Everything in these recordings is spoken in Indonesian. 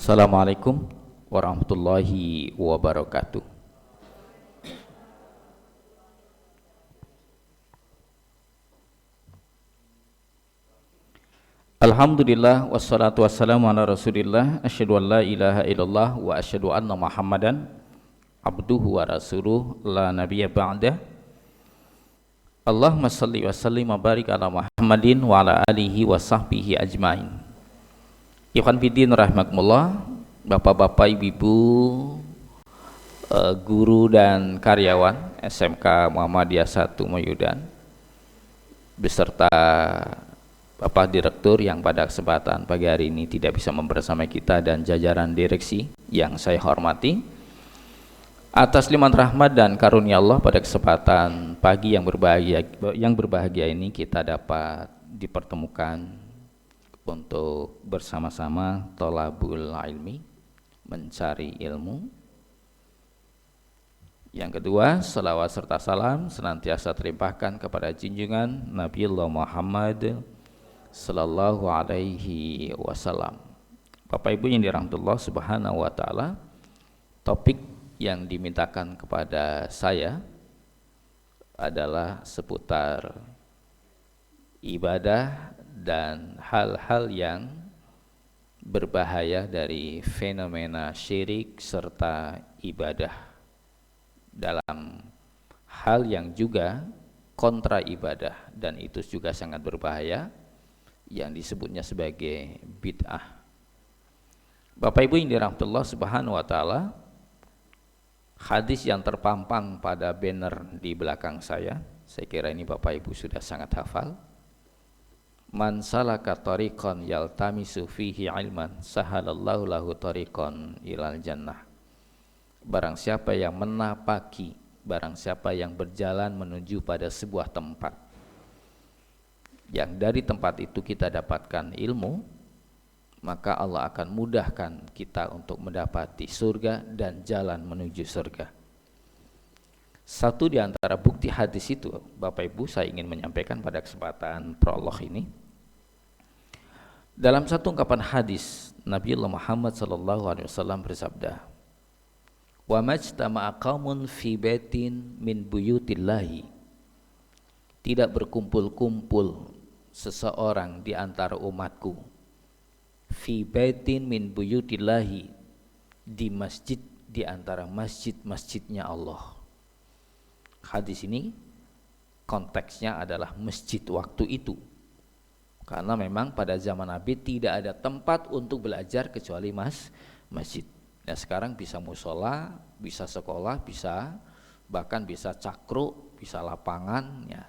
Assalamualaikum warahmatullahi wabarakatuh. Alhamdulillah wassalatu wassalamu ala Rasulillah, asyhadu an la ilaha illallah wa asyhadu anna Muhammadan abduhu wa rasuluh la nabiyya ba'dah. Allahumma salli wa sallim wa barik ala Muhammadin wa ala alihi wa sahbihi ajmain. Ikhwan fiddin rahimakumullah, bapak-bapak, ibu-ibu, guru dan karyawan SMK Muhammadiyah 1 Moyudan beserta Bapak Direktur yang pada kesempatan pagi hari ini tidak bisa membersamai kita dan jajaran direksi yang saya hormati. Atas limpahan rahmat dan karunia Allah pada kesempatan pagi yang berbahagia ini kita dapat dipertemukan untuk bersama-sama thalabul ilmi, mencari ilmu. Yang kedua, selawat serta salam senantiasa terlimpahkan kepada junjungan Nabiullah Muhammad sallallahu alaihi wasallam. Bapak Ibu yang dirahmati Allah Subhanahu wa taala, topik yang dimintakan kepada saya adalah seputar ibadah dan hal-hal yang berbahaya dari fenomena syirik serta ibadah dalam hal yang juga kontra ibadah, dan itu juga sangat berbahaya, yang disebutnya sebagai bid'ah. Bapak Ibu yang dirahmati Allah Subhanahu wa taala, hadis yang terpampang pada banner di belakang saya kira ini Bapak Ibu sudah sangat hafal. Man salaka tariqan yaltamisu fihi ilman sahalallahu lahu tariqan ilal jannah. Barang siapa yang menapaki, barang siapa yang berjalan menuju pada sebuah tempat yang dari tempat itu kita dapatkan ilmu, maka Allah akan mudahkan kita untuk mendapati surga dan jalan menuju surga. Satu di antara bukti hadis itu, Bapak Ibu, saya ingin menyampaikan pada kesempatan prolog ini. Dalam satu ungkapan hadis, Nabiullah Muhammad SAW bersabda, "Wa majtama'a qaumun fi baitin min buyutillahi." Tidak berkumpul-kumpul seseorang di antara umatku fi baitin min buyutillahi, di masjid di antara masjid-masjidnya Allah. Hadis ini konteksnya adalah masjid waktu itu, karena memang pada zaman Nabi tidak ada tempat untuk belajar kecuali masjid. Nah, sekarang bisa musola, bisa sekolah, bisa bahkan bisa cakro, bisa lapangan ya.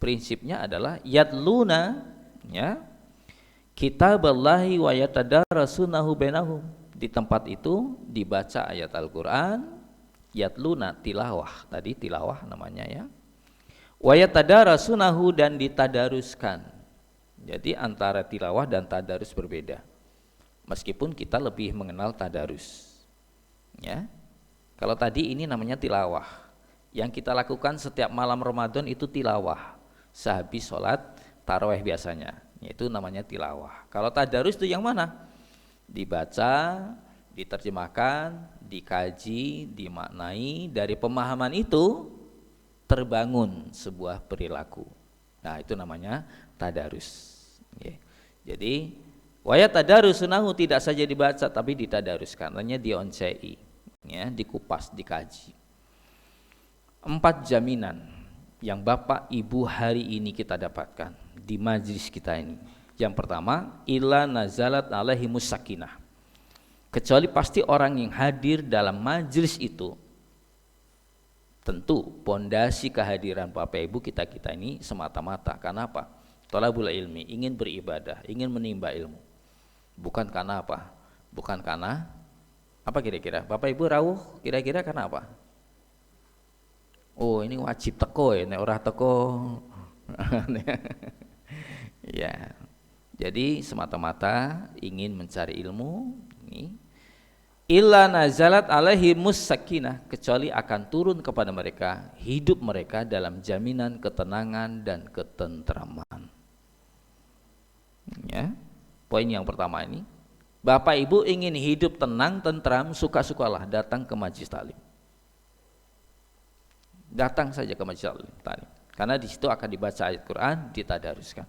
Prinsipnya adalah yadluna ya kitaballahi wa yatadarasunahu bainahum. Di tempat itu dibaca ayat Al-Qur'an, yadluna tilawah, tadi tilawah namanya ya. Wa yatadarasunahu, dan ditadaruskan. Jadi antara tilawah dan tadarus berbeda. Meskipun kita lebih mengenal tadarus. Ya. Kalau tadi ini namanya tilawah. Yang kita lakukan setiap malam Ramadan itu tilawah. Sehabis sholat tarawih biasanya, itu namanya tilawah. Kalau tadarus itu yang mana? Dibaca, diterjemahkan, dikaji, dimaknai, dari pemahaman itu terbangun sebuah perilaku. Nah, itu namanya tadarus. Jadi waya tadarusunahu tidak saja dibaca tapi ditadaruskan, artinya dioncei, ya, dikupas, dikaji. 4 jaminan yang Bapak Ibu hari ini kita dapatkan di majlis kita ini. Yang pertama, illa nazalat alaihimus sakinah. Kecuali pasti orang yang hadir dalam majlis itu, tentu pondasi kehadiran Bapak Ibu kita ini semata-mata karena apa? Thalabul ilmi, ingin beribadah, ingin menimba ilmu. Bukan karena apa? Bukan karena apa kira-kira? Bapak Ibu rawuh kira-kira karena apa? Oh, ini wajib teko ya, nek ora teko. Ya. Jadi semata-mata ingin mencari ilmu ini. Illa nazalat alaihimus sakinah, kecuali akan turun kepada mereka, hidup mereka dalam jaminan ketenangan dan ketentraman. Ya. Poin yang pertama ini, Bapak Ibu ingin hidup tenang, tentram, suka-sukalah datang ke majelis taklim. Datang saja ke majelis taklim. Karena di situ akan dibaca ayat Quran, ditadaruskan.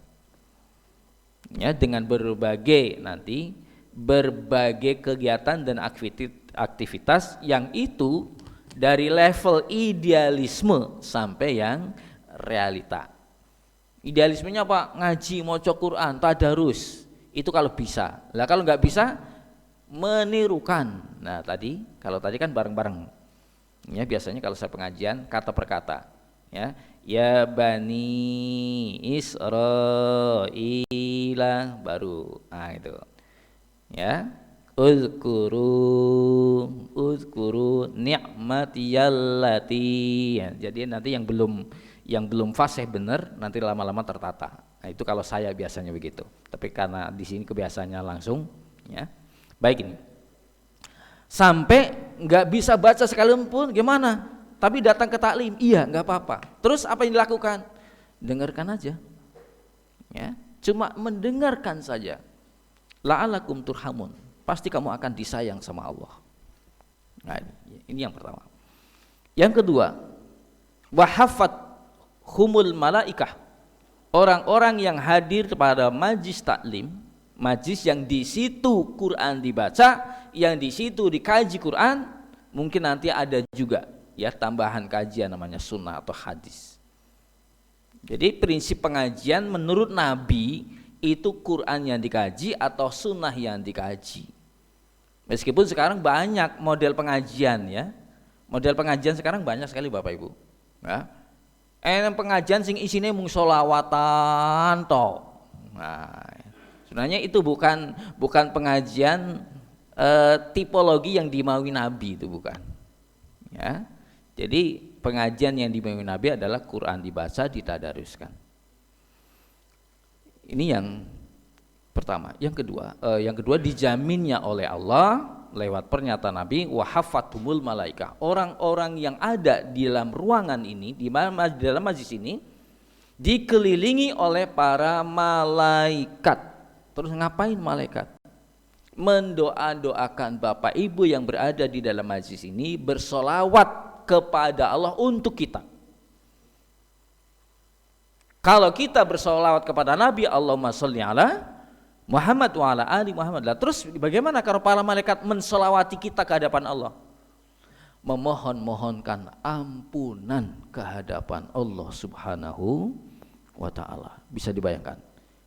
Ya, dengan berbagai kegiatan dan aktivitas yang itu dari level idealisme sampai yang realita. Idealismenya apa? Ngaji, maca Quran, tadarus. Itu kalau bisa. Lah kalau nggak bisa, menirukan. Nah tadi kan bareng-bareng. Ya biasanya kalau saya pengajian kata per kata. Ya Bani Israila baru. Nah itu. Ya. Uzkuru ni'matiyallati. Ya, jadi nanti yang belum fasih benar nanti lama-lama tertata. Nah, itu kalau saya biasanya begitu. Tapi karena di sini kebiasaannya langsung, ya. Baik ini. Sampai nggak bisa baca sekalipun gimana? Tapi datang ke taklim, iya nggak apa-apa. Terus apa yang dilakukan? Dengarkan aja. Ya, cuma mendengarkan saja. La'alakum turhamun. Pasti kamu akan disayang sama Allah. Nah, ini yang pertama. Yang kedua, wahafat humul malaikah. Orang-orang yang hadir pada majlis taklim, majlis yang di situ Quran dibaca, yang di situ dikaji Quran, mungkin nanti ada juga ya tambahan kajian namanya sunnah atau hadis. Jadi prinsip pengajian menurut Nabi itu Quran yang dikaji atau sunnah yang dikaji. Meskipun sekarang banyak model pengajian ya, model pengajian sekarang banyak sekali Bapak Ibu. Ya. Pengajian sing isine mung sholawatan toh. Nah, sebenarnya itu bukan pengajian tipologi yang dimaui Nabi itu bukan. Ya, jadi pengajian yang dimaui Nabi adalah Quran dibaca, ditadaruskan. Ini yang pertama. Yang kedua dijaminnya oleh Allah lewat pernyataan Nabi wahafatumul malaikah. Orang-orang yang ada di dalam ruangan ini, di dalam majlis ini dikelilingi oleh para malaikat. Terus ngapain malaikat? Mendoa-doakan Bapak Ibu yang berada di dalam majlis ini bersolawat kepada Allah untuk kita. Kalau kita bersolawat kepada Nabi, Allahumma sholli ala Muhammad wa ala ali Muhammad. Lah terus bagaimana kalau para malaikat mensolawati kita ke hadapan Allah? Memohon-mohonkan ampunan ke hadapan Allah Subhanahu wa taala. Bisa dibayangkan.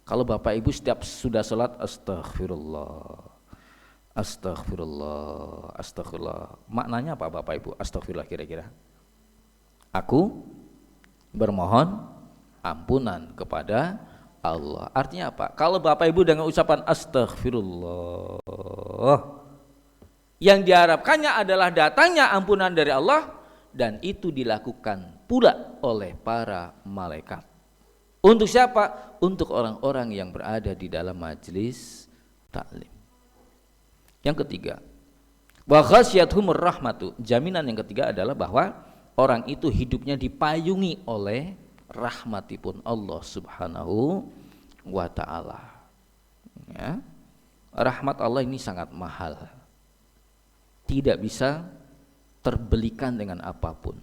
Kalau Bapak Ibu setiap sudah salat astagfirullah. Astagfirullah, astagfirullah. Maknanya apa Bapak Ibu? Astagfirullah kira-kira. Aku bermohon ampunan kepada Allah. Artinya apa? Kalau Bapak Ibu dengan ucapan astagfirullah, yang diharapkannya adalah datangnya ampunan dari Allah, dan itu dilakukan pula oleh para malaikat. Untuk siapa? Untuk orang-orang yang berada di dalam majelis taklim. Yang ketiga, wa ghasyiyatuhumur rahmatu. Jaminan yang ketiga adalah bahwa orang itu hidupnya dipayungi oleh rahmatipun Allah Subhanahu wa ta'ala. Ya. Rahmat Allah ini sangat mahal, tidak bisa terbelikan dengan apapun.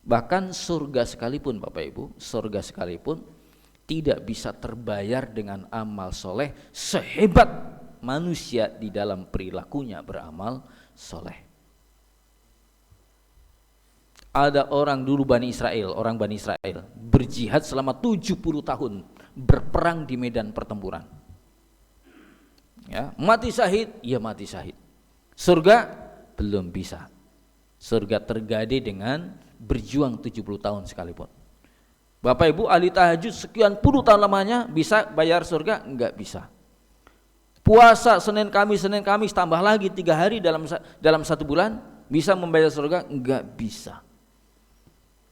Bahkan surga sekalipun Bapak Ibu, surga sekalipun tidak bisa terbayar dengan amal soleh sehebat manusia di dalam perilakunya beramal soleh. Ada orang dulu orang Bani Israel berjihad selama 70 tahun, berperang di medan pertempuran. Ya, mati syahid, ya mati syahid. Surga belum bisa. Surga tergade dengan berjuang 70 tahun sekalipun. Bapak Ibu ahli tahajud sekian puluh tahun lamanya bisa bayar surga? Enggak bisa. Puasa Senin Kamis tambah lagi 3 hari dalam 1 bulan bisa membayar surga? Enggak bisa.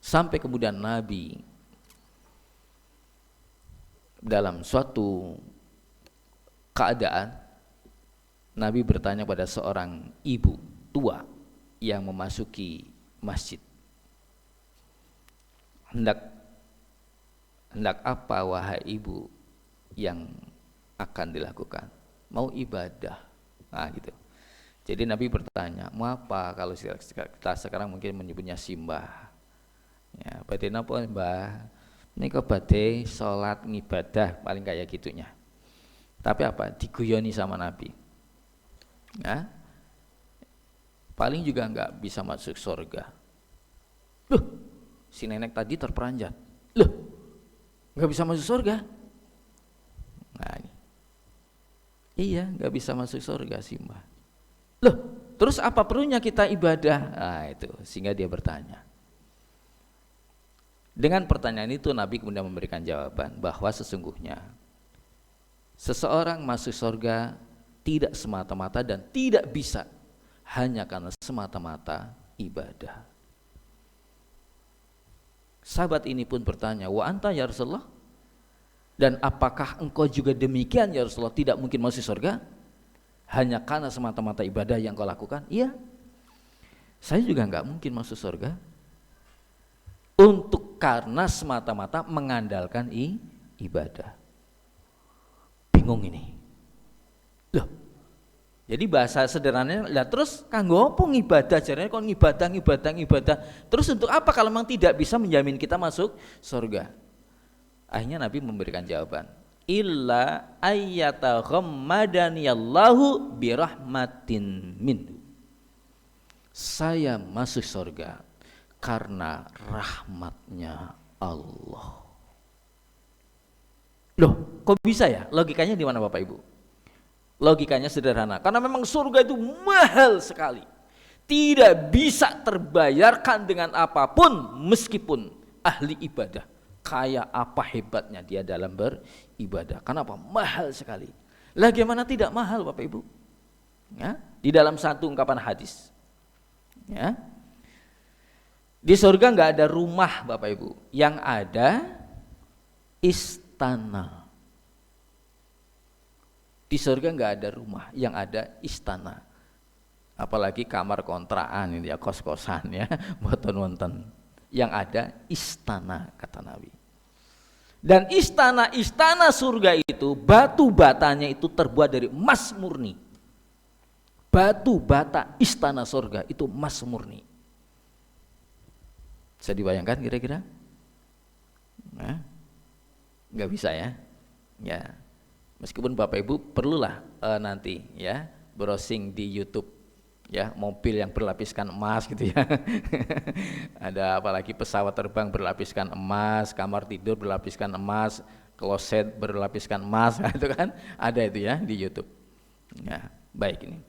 Sampai kemudian Nabi dalam suatu keadaan Nabi bertanya pada seorang ibu tua yang memasuki masjid, hendak apa wahai ibu yang akan dilakukan? mau ibadah. Nah gitu. Jadi Nabi bertanya, mau apa? Kalau kita sekarang mungkin menyebutnya simbah. Ya, badhe napa Mbah? Nika badhe salat ngibadah, paling kayak gitunya. Tapi apa? Diguyoni sama Nabi. Ya. Paling juga enggak bisa masuk surga. Loh, si nenek tadi terperanjat. Loh, enggak bisa masuk surga? Nah, ini. Iya, enggak bisa masuk surga sih, Mbah. Loh, terus apa perlunya kita ibadah? Nah, itu sehingga dia bertanya. Dengan pertanyaan itu Nabi kemudian memberikan jawaban bahwa sesungguhnya seseorang masuk surga tidak semata-mata dan tidak bisa hanya karena semata-mata ibadah. Sahabat ini pun bertanya, wa anta ya Rasulullah? Dan apakah engkau juga demikian ya Rasulullah, tidak mungkin masuk surga hanya karena semata-mata ibadah yang kau lakukan? Iya, saya juga enggak mungkin masuk surga untuk karena semata-mata mengandalkan ibadah. Bingung ini. Loh, jadi bahasa sederhananya, lah terus kanggo apa ngibadah? Jarane kok ngibadah. Terus untuk apa kalau memang tidak bisa menjamin kita masuk surga? Akhirnya Nabi memberikan jawaban, illa ayyataghammadaniyallahu birahmatin minhu. Saya masuk surga karena rahmatnya Allah. Loh, kok bisa ya? Logikanya di mana Bapak Ibu? Logikanya sederhana, karena memang surga itu mahal sekali, tidak bisa terbayarkan dengan apapun meskipun ahli ibadah. Kayak apa hebatnya dia dalam beribadah? Kenapa? Mahal sekali. Lah gimana tidak mahal Bapak Ibu? Ya, di dalam satu ungkapan hadis, ya, di surga nggak ada rumah Bapak Ibu, yang ada istana. Di surga nggak ada rumah, yang ada istana. Apalagi kamar kontrakan ini ya, kos-kosan ya, wonten. Yang ada istana, kata Nabi. Dan istana-istana surga itu batu batanya itu terbuat dari emas murni. Batu bata istana surga itu emas murni. Bisa dibayangkan kira-kira? Nah, nggak bisa ya? Ya, meskipun Bapak Ibu perlulah nanti ya browsing di YouTube ya, mobil yang berlapiskan emas gitu ya. Ada apalagi pesawat terbang berlapiskan emas, kamar tidur berlapiskan emas, kloset berlapiskan emas, itu kan ada itu ya di YouTube. Ya, baik ini.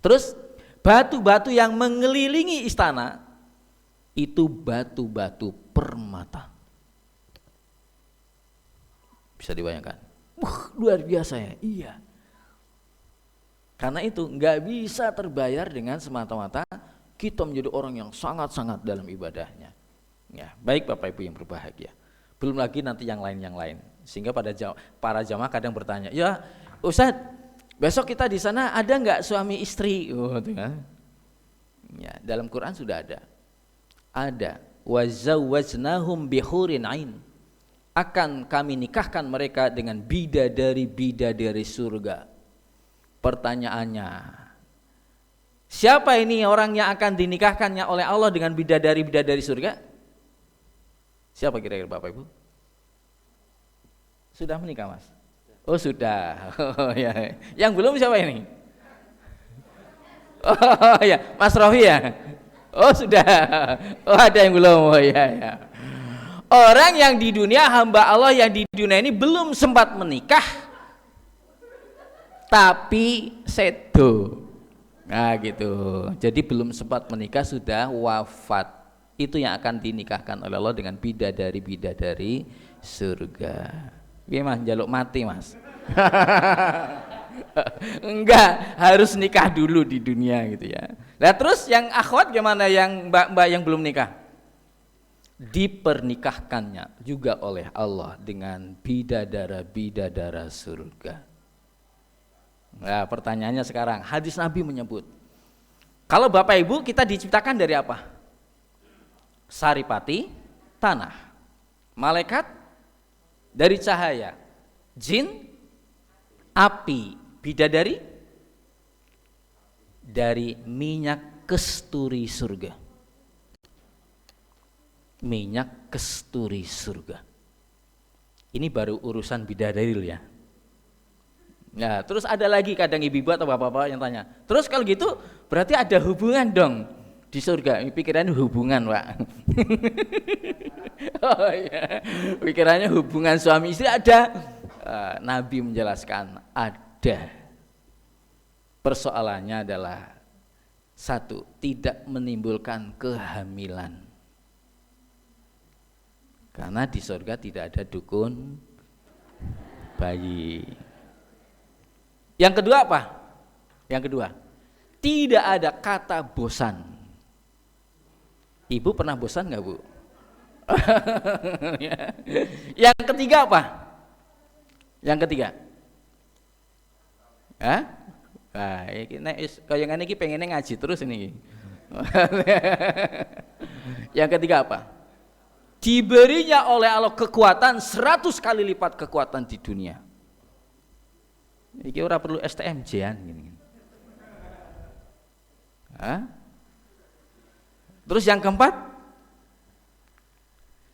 Terus batu-batu yang mengelilingi istana itu batu-batu permata. Bisa dibayangkan? Luar biasa ya. Iya. Karena itu nggak bisa terbayar dengan semata-mata kita menjadi orang yang sangat-sangat dalam ibadahnya. Ya, baik Bapak Ibu yang berbahagia. Belum lagi nanti yang lain. Sehingga para jamaah kadang bertanya, ya Ustadz, besok kita di sana ada nggak suami istri? Oh, kan? Ya, dalam Quran sudah ada. Ada. Wa zawwajnahum bihurin ain. Akan kami nikahkan mereka dengan bidadari surga. Pertanyaannya, siapa ini orang yang akan dinikahkannya oleh Allah dengan bidadari surga? Siapa kira-kira Bapak Ibu? Sudah menikah Mas? Oh sudah. Oh, ya. Yang belum siapa ini? Oh ya, Mas Rofi ya? Oh sudah. Oh ada yang belum. Oh ya. Orang yang di dunia, hamba Allah yang di dunia ini belum sempat menikah, tapi sedo. Nah gitu. Jadi belum sempat menikah sudah wafat. Itu yang akan dinikahkan oleh Allah dengan bidadari surga. Piye Mas, njaluk mati Mas? Enggak, harus nikah dulu di dunia gitu ya. Nah terus yang akhwat gimana, yang mbak-mbak yang belum nikah? Dipernikahkannya juga oleh Allah dengan bidadara surga. Nah pertanyaannya sekarang, hadis Nabi menyebut, kalau Bapak Ibu kita diciptakan dari apa? Saripati, tanah. Malaikat dari cahaya. Jin, api. Bidadari dari minyak kesturi surga. Minyak kesturi surga. Ini baru urusan bidadari ya. Nah, terus ada lagi kadang ibu-ibu atau bapak-bapak yang tanya, terus kalau gitu berarti ada hubungan dong di surga. Pikirannya hubungan, Pak. Oh iya, pikirannya hubungan suami istri ada. Nabi menjelaskan ada. Persoalannya adalah satu, tidak menimbulkan kehamilan. Karena di surga tidak ada dukun bayi. Yang kedua apa? Yang kedua, tidak ada kata bosan. Ibu pernah bosan nggak, Bu? Yang ketiga apa? Yang ketiga, nah, kayak ini pengennya ngaji terus ini. Yang ketiga apa? Diberinya oleh Allah kekuatan 100 kali lipat kekuatan di dunia. Iki ora perlu STMJ-an gini. Terus yang keempat,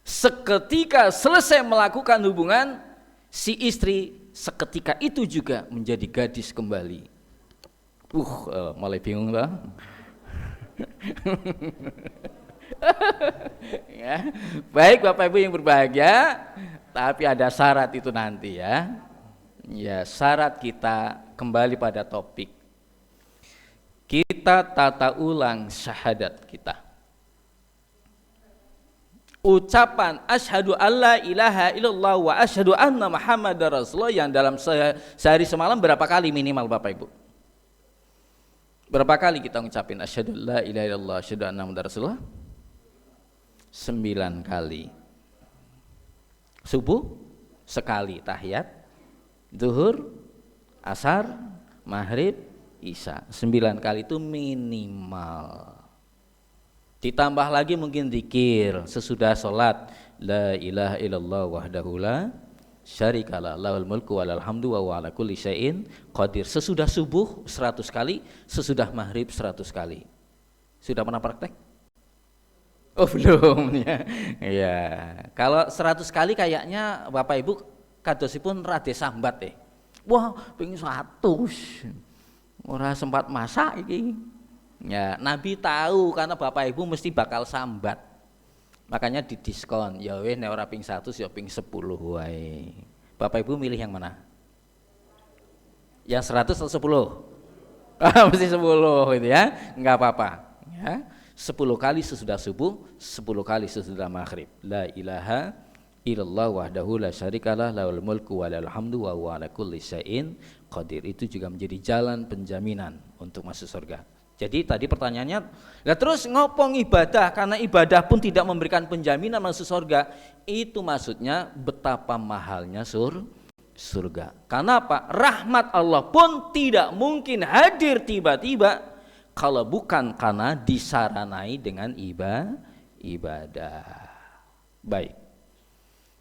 seketika selesai melakukan hubungan, si istri seketika itu juga menjadi gadis kembali. Mulai bingung lah. Ya. Baik Bapak Ibu yang berbahagia, tapi ada syarat itu nanti ya. Ya, syarat kita kembali pada topik. Kita tata ulang syahadat kita. Ucapan asyhadu alla ilaha illallah wa asyhadu anna muhammadar rasulullah yang dalam sehari semalam berapa kali minimal Bapak Ibu? Berapa kali kita ngucapin asyhadu alla ilaha illallah asyhadu anna muhammadar rasulullah? 9 kali. Subuh sekali tahiyat, zuhur, asar, maghrib, isya. 9 kali itu minimal. Ditambah lagi mungkin zikir sesudah sholat, la ilaha illallah wahdahu la syarikalah lahul mulku walal hamdu wa huwa ala kulli syai'in qadir. Sesudah subuh 100 kali, sesudah maghrib 100 kali. Sudah pernah praktek? Oh belum ya. Ya, kalau 100 kali kayaknya Bapak Ibu kadosipun rada sambat Wah, pengen 100. Ora sempat masak iki. Ya, Nabi tahu karena Bapak Ibu mesti bakal sambat. Makanya didiskon. Ya weh nek ora ping 100 ya ping 10 wae. Bapak Ibu milih yang mana? Yang 100 atau 10? Mesti 10 gitu ya. Enggak apa-apa, ya. 10 kali sesudah subuh, 10 kali sesudah maghrib. La ilaha illallah wahdahu la syarikalah lahul mulku walal hamdu wa huwa ala kulli syai'in qadir. Itu juga menjadi jalan penjaminan untuk masuk surga. Jadi tadi pertanyaannya, lah terus ngopong ibadah karena ibadah pun tidak memberikan penjaminan masuk surga. Itu maksudnya betapa mahalnya surga. Karena apa? Rahmat Allah pun tidak mungkin hadir tiba-tiba kalau bukan karena disaranai dengan ibadah. Baik.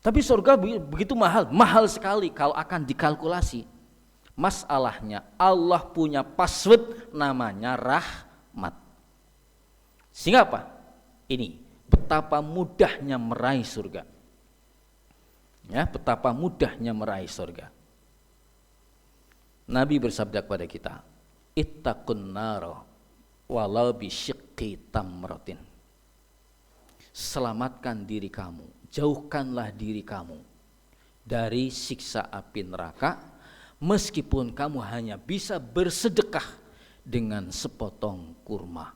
Tapi surga begitu mahal sekali kalau akan dikalkulasi. Masalahnya Allah punya password namanya rahmat. Sehingga apa? Ini betapa mudahnya meraih surga. Ya, betapa mudahnya meraih surga. Nabi bersabda kepada kita, ittaqun nara walau bisyiqqi tamratin. Selamatkan diri kamu, jauhkanlah diri kamu dari siksa api neraka meskipun kamu hanya bisa bersedekah dengan sepotong kurma.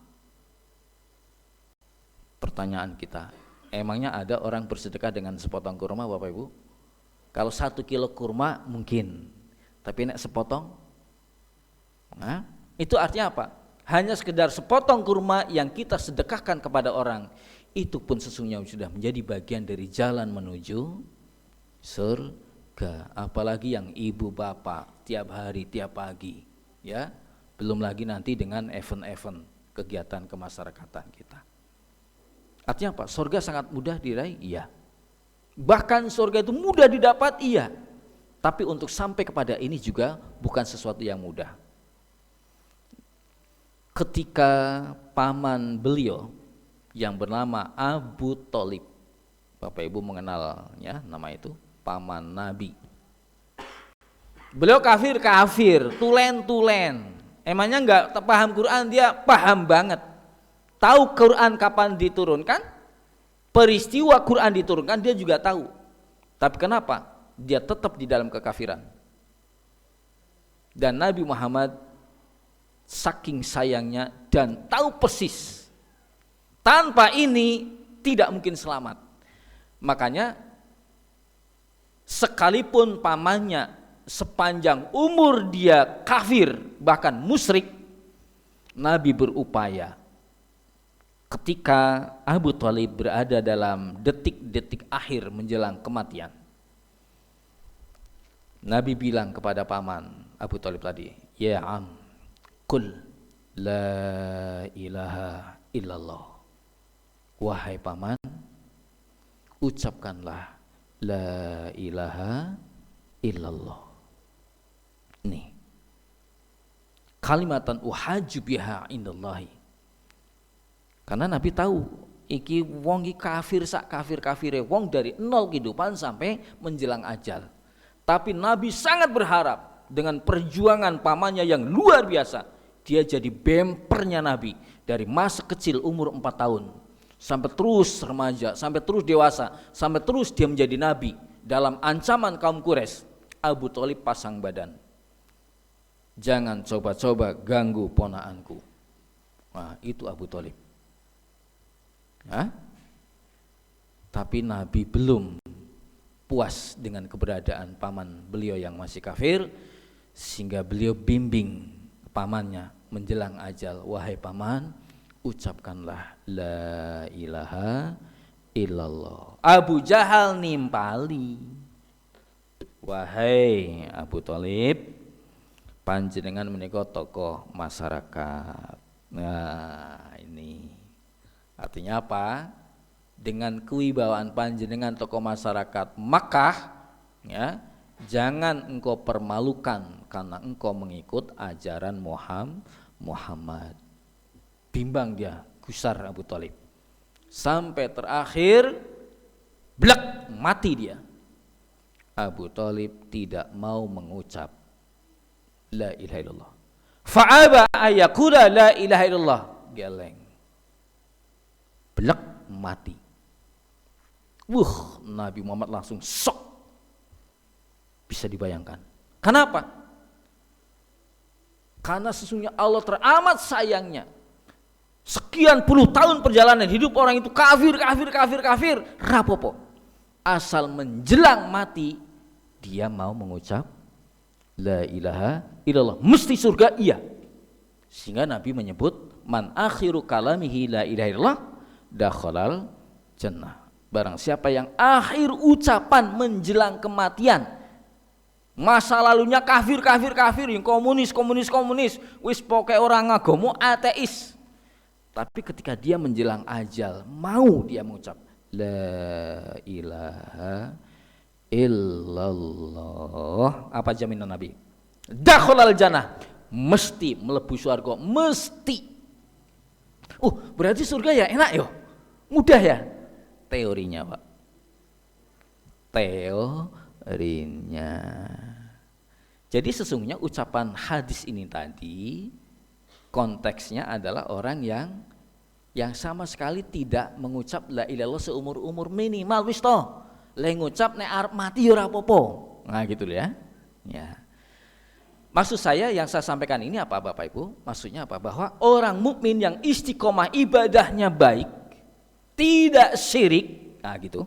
Pertanyaan kita, emangnya ada orang bersedekah dengan sepotong kurma Bapak Ibu? Kalau 1 kilo kurma mungkin, tapi nek sepotong, nah, itu artinya apa? Hanya sekedar sepotong kurma yang kita sedekahkan kepada orang, itu pun sesungguhnya sudah menjadi bagian dari jalan menuju surga. Apalagi yang ibu bapak tiap hari tiap pagi, ya, belum lagi nanti dengan event-event kegiatan kemasyarakatan kita. Artinya apa? Surga sangat mudah diraih, iya. Bahkan surga itu mudah didapat, iya. Tapi untuk sampai kepada ini juga bukan sesuatu yang mudah. Ketika paman beliau yang bernama Abu Thalib, Bapak Ibu mengenalnya, nama itu paman Nabi. Beliau kafir, tulen. Emangnya enggak paham Quran? Dia paham banget. Tahu Quran kapan diturunkan, peristiwa Quran diturunkan dia juga tahu. Tapi kenapa? Dia tetap di dalam kekafiran. Dan Nabi Muhammad saking sayangnya dan tahu persis tanpa ini tidak mungkin selamat. Makanya sekalipun pamannya sepanjang umur dia kafir bahkan musyrik, Nabi berupaya ketika Abu Thalib berada dalam detik-detik akhir menjelang kematian. Nabi bilang kepada paman Abu Thalib tadi, ya am, qul la ilaha illallah. Wahai paman, ucapkanlah la ilaha illallah. Nih, kalimatan uhaju biha indallahi. Karena Nabi tahu iki wong iki kafir sak kafir-kafire wong dari nol kehidupan sampai menjelang ajal. Tapi Nabi sangat berharap dengan perjuangan pamannya yang luar biasa, dia jadi bempernya Nabi dari masa kecil umur 4 tahun sampai terus remaja, sampai terus dewasa, sampai terus dia menjadi Nabi dalam ancaman kaum Quraisy. Abu Thalib pasang badan, jangan coba-coba ganggu ponaanku. Nah, itu Abu Thalib. Tapi Nabi belum puas dengan keberadaan paman beliau yang masih kafir, sehingga beliau bimbing pamannya menjelang ajal, wahai paman, ucapkanlah la ilaha illallah. Abu Jahal nimpali, wahai Abu Thalib, panjenengan menika tokoh masyarakat. Nah, ini artinya apa? Dengan kewibawaan panjenengan tokoh masyarakat Makkah, ya, jangan engkau permalukan karena engkau mengikut ajaran Muhammad. Bimbang dia, gusar Abu Thalib. Sampai terakhir blek, mati dia. Abu Thalib tidak mau mengucap la ilaha illallah. Fa'aba ayakula la ilaha illallah. Geleng. Blek, mati. Nabi Muhammad langsung shock. Bisa dibayangkan. Kenapa? Karena sesungguhnya Allah teramat sayangnya. Sekian puluh tahun perjalanan hidup orang itu kafir, rapopo. Asal menjelang mati dia mau mengucap la ilaha illallah, mesti surga, iya. Sehingga Nabi menyebut man akhiru kalamihi la ilaha illallah dakhalal jannah. Barang siapa yang akhir ucapan menjelang kematian, masa lalunya kafir, yang komunis, wis pokoke orang agama ateis. Tapi ketika dia menjelang ajal, mau dia mengucap la ilaha illallah, apa jaminan Nabi? Dakhalal jannah, mesti mlebu surga, mesti. Berarti surga ya enak yo, mudah ya. Teorinya, Pak. Teorinya. Jadi sesungguhnya ucapan hadis ini tadi konteksnya adalah orang yang sama sekali tidak mengucap la ilaha illallah seumur-umur, minimal wis to. Le ngucap nek arep mati ya ora apa-apa. Nah gitu ya. Ya. Maksud saya yang saya sampaikan ini apa Bapak Ibu? Maksudnya apa? Bahwa orang mukmin yang istiqomah ibadahnya baik, tidak syirik, nah gitu,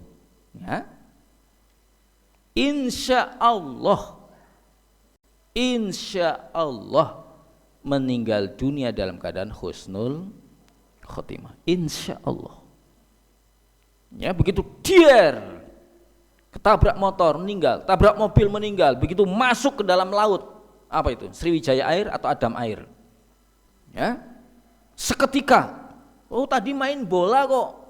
ya. Insya Allah meninggal dunia dalam keadaan husnul khotimah. Insya Allah. Ya, begitu dier, ketabrak motor meninggal, tabrak mobil meninggal, begitu masuk ke dalam laut, apa itu? Sriwijaya Air atau Adam Air. Ya, seketika, tadi main bola kok.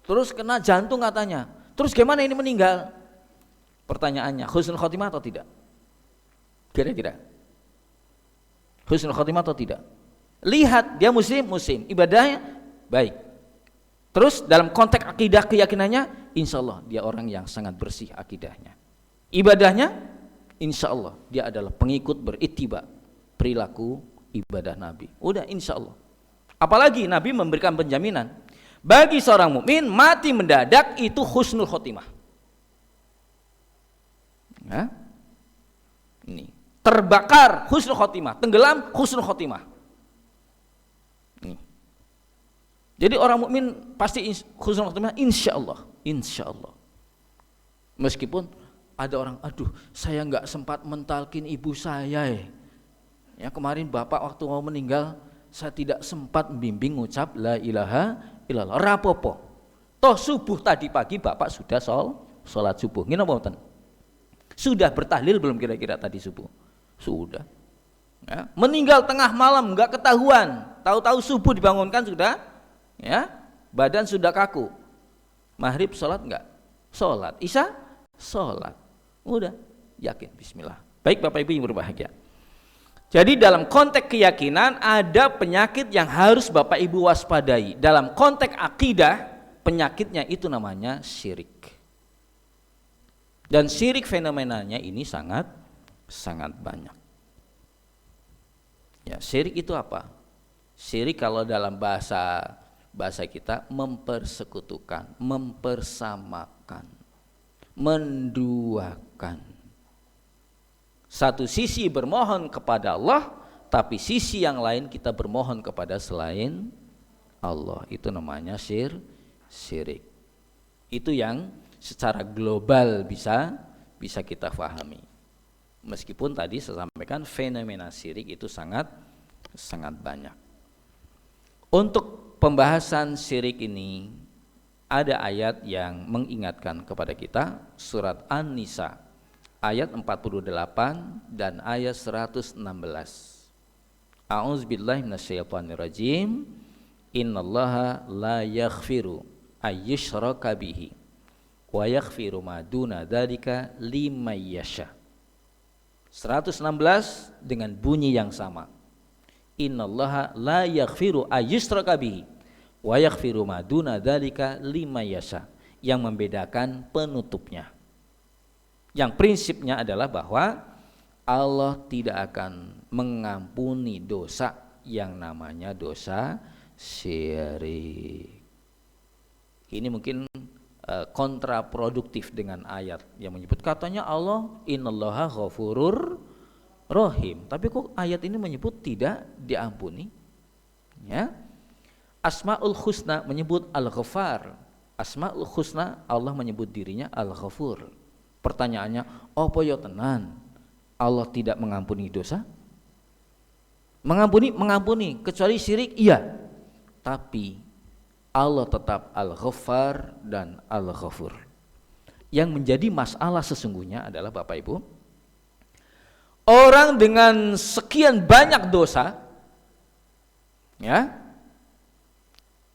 Terus kena jantung katanya. Terus gimana ini meninggal? Pertanyaannya, husnul khotimah atau tidak? Kira-kira husnul khotimah atau tidak? Lihat dia muslim, ibadahnya baik. Terus dalam konteks akidah keyakinannya, insya Allah dia orang yang sangat bersih akidahnya. Ibadahnya, insya Allah dia adalah pengikut berittiba perilaku ibadah Nabi. Udah insya Allah. Apalagi Nabi memberikan penjaminan bagi seorang mukmin mati mendadak itu husnul khotimah. Ya? Ini terbakar husnul khotimah, tenggelam husnul khotimah. Ini. Jadi orang mukmin pasti husnul khotimah insya Allah. Meskipun ada orang, aduh saya nggak sempat mentalkin ibu saya ya kemarin bapak waktu mau meninggal saya tidak sempat bimbing ngucap la ilaha illallah. Rapopo. Toh subuh tadi pagi bapak sudah sholat subuh. Ngene apa mboten? Sudah bertahlil belum kira-kira tadi subuh? Sudah. Ya, meninggal tengah malam nggak ketahuan. Tahu-tahu subuh dibangunkan sudah, ya badan sudah kaku. Maghrib sholat nggak? Sholat. Isya sholat. Udah yakin. Bismillah. Baik Bapak Ibu yang berbahagia. Jadi dalam konteks keyakinan ada penyakit yang harus Bapak Ibu waspadai. Dalam konteks akidah penyakitnya itu namanya syirik. Dan syirik fenomenanya ini sangat banyak. Ya, syirik itu apa? Syirik kalau dalam bahasa kita mempersekutukan, mempersamakan, menduakan. Satu sisi bermohon kepada Allah, tapi sisi yang lain kita bermohon kepada selain Allah. Itu namanya syirik. Itu yang secara global bisa kita pahami. Meskipun tadi saya sampaikan fenomena syirik itu sangat banyak. Untuk pembahasan syirik ini ada ayat yang mengingatkan kepada kita, surat An-Nisa ayat 48 dan ayat 116. A'udzubillahi minasyaitonirrajim. Innallaha la yaghfiru ayyushraka bihi wa yaghfiru ma duna dzalika liman yasha. 116 dengan bunyi yang sama. Innallaha la yaghfiru ayyushraka bihi wa yaghfiru ma duna dzalika liman yasha. Yang membedakan penutupnya. Yang prinsipnya adalah bahwa Allah tidak akan mengampuni dosa yang namanya dosa syirik. Ini mungkin kontraproduktif dengan ayat yang menyebut katanya Allah innallaha ghafurur rahim. Tapi kok ayat ini menyebut tidak diampuni? Ya. Asmaul Husna menyebut Al-Ghaffar. Asmaul Husna Allah menyebut dirinya Al-Ghafur. Pertanyaannya, apa ya tenan Allah tidak mengampuni dosa? Mengampuni, kecuali syirik iya. Tapi Allah tetap Al-Ghaffar dan Al-Ghafur. Yang menjadi masalah sesungguhnya adalah Bapak Ibu, orang dengan sekian banyak dosa ya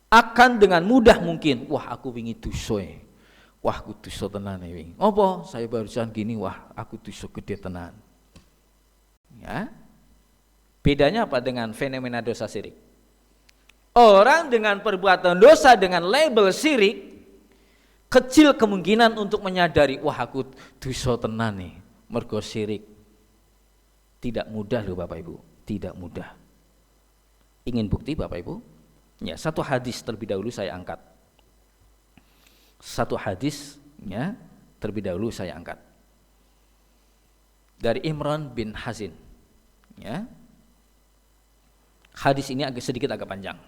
akan dengan mudah mungkin, wah aku wingi dosa. Wah aku dosa tenan wingi. Apa? Saya barusan gini, wah aku dosa gede tenan. Ya. Bedanya apa dengan fenomena dosa syirik? Orang dengan perbuatan dosa dengan label syirik kecil kemungkinan untuk menyadari, wah aku dosa tenan nih, mergo syirik. Tidak mudah loh Bapak Ibu, tidak mudah. Ingin bukti Bapak Ibu? Ya, satu hadis terlebih dahulu saya angkat. Satu hadis ya, terlebih dahulu saya angkat. Dari Imran bin Hazin. Ya. Hadis ini sedikit agak panjang.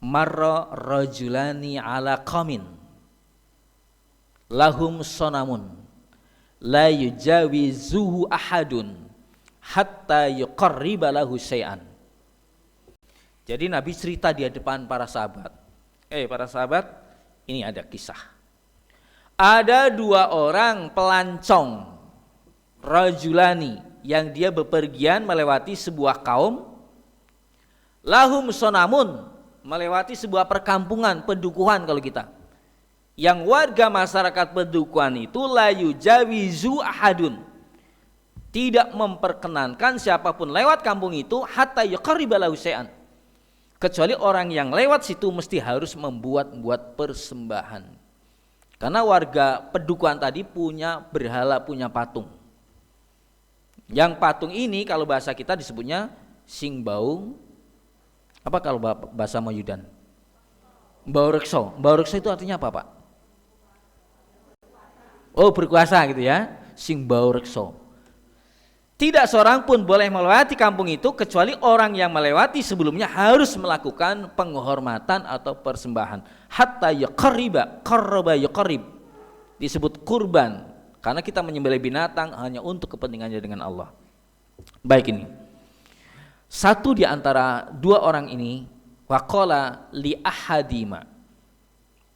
Marra rajulani ala qaumin lahum sonamun la yujawizuhu ahadun hatta yuqarriba lahu syai'an. Jadi Nabi cerita di depan para sahabat. Para sahabat, ini ada kisah. Ada dua orang pelancong rajulani yang dia bepergian melewati sebuah kaum, lahum sonamun, melewati sebuah perkampungan, pedukuhan kalau kita, yang warga masyarakat pedukuhan itu la yujawizu ahadun, tidak memperkenankan siapapun lewat kampung itu hatta yuqarriba lahu syai'an, kecuali orang yang lewat situ mesti harus membuat persembahan. Karena warga Pedukuhan tadi punya berhala, punya patung. Yang patung ini kalau bahasa kita disebutnya Singbaung. Apa kalau bahasa Mayudan? Baurekso. Baurekso itu artinya apa, Pak? Oh, berkuasa gitu ya. Singbarekso. Tidak seorang pun boleh melewati kampung itu kecuali orang yang melewati sebelumnya harus melakukan penghormatan atau persembahan. Hatta yuqarriba, qarraba yuqarrib. Disebut kurban karena kita menyembelih binatang hanya untuk kepentingannya dengan Allah. Baik, ini satu di antara dua orang ini waqala li ahadima,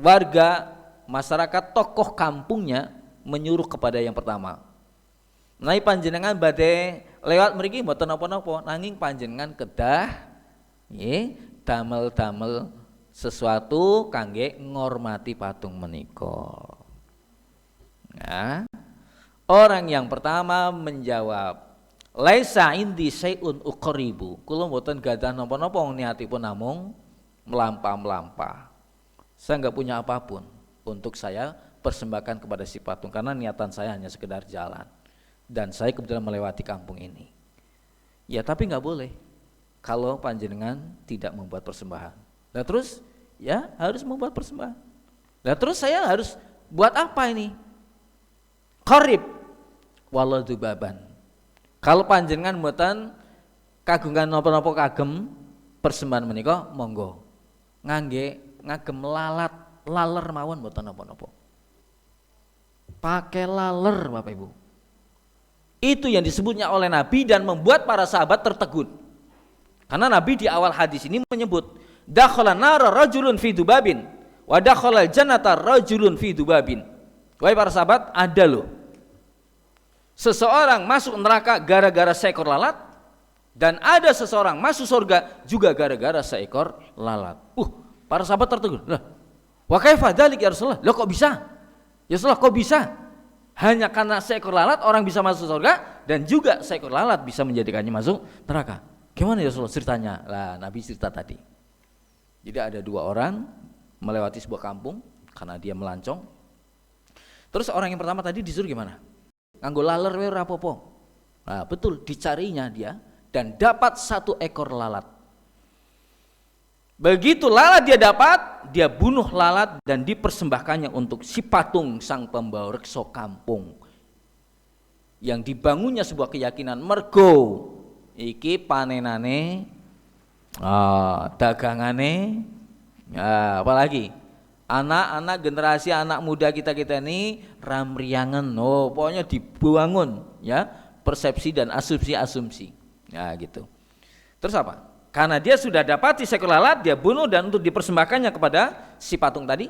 warga masyarakat tokoh kampungnya menyuruh kepada yang pertama, nai panjenengan badhe lewat mriki mboten napa-napa, nanging panjenengan kedah nggih damel-damel sesuatu kangge ngormati patung menika. Nah, orang yang pertama menjawab, laisa indi syai'un uqribu, kula mboten gadah napa-napa, niatipun namung melampah-melampah. Saya enggak punya apapun untuk saya persembahkan kepada si patung karena niatan saya hanya sekedar jalan. Dan saya kebetulan melewati kampung ini. Ya, tapi nggak boleh kalau panjenengan tidak membuat persembahan. Nah terus ya harus membuat persembahan. Nah terus saya harus buat apa ini? Qarib waladu baban. Kalau panjenengan mboten kagungan napa-napa kagem persembahan menika monggo. Ngagem laler mawon mboten napa-napa. Pakai laler Bapak Ibu. Itu yang disebutnya oleh Nabi dan membuat para sahabat tertegun. Karena Nabi di awal hadis ini menyebut dakhala nara rajulun fi dubabin wa dakhala jannata rajulun fi dubabin. Wahai para sahabat, ada loh seseorang masuk neraka gara-gara seekor lalat, dan ada seseorang masuk surga juga gara-gara seekor lalat. Para sahabat tertegun. Lah, wa kaifa dzalik ya Rasulullah? Loh kok bisa? Ya Rasulullah, kok bisa? Hanya karena seekor lalat orang bisa masuk surga dan juga seekor lalat bisa menjadikannya masuk neraka. Gimana ya Rasulullah ceritanya? Lah, Nabi cerita tadi. Jadi ada dua orang melewati sebuah kampung karena dia melancong. Terus orang yang pertama tadi disuruh gimana? Nganggo laler we ora apa-apa. Nah, betul, dicarinya dia dan dapat satu ekor lalat. Begitu lalat dia dapat, dia bunuh lalat dan dipersembahkannya untuk si patung sang pembawa rekso kampung. Yang dibangunnya sebuah keyakinan, mergo iki panenane, dagangane, apalagi anak-anak generasi anak muda kita ini ramriangan, pokoknya dibangun ya persepsi dan asumsi-asumsi, ya gitu. Terus apa? Karena dia sudah dapati seekor lalat, dia bunuh dan untuk dipersembahkannya kepada si patung tadi.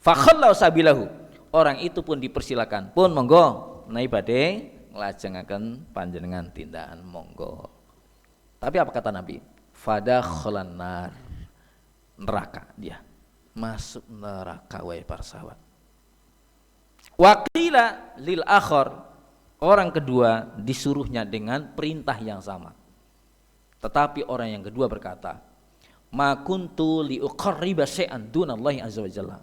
Fakhallau sabilahu, orang itu pun dipersilakan, pun monggo nai badhe nglajengaken panjenengan tindakan monggo. Tapi apa kata Nabi? Fadakhalan nar, neraka dia. Masuk neraka wahai para sahabat. Waqila lil akhar, orang kedua disuruhnya dengan perintah yang sama. Tetapi orang yang kedua berkata, ma kuntu li uqarriba syai'an dunallahi azza wajalla.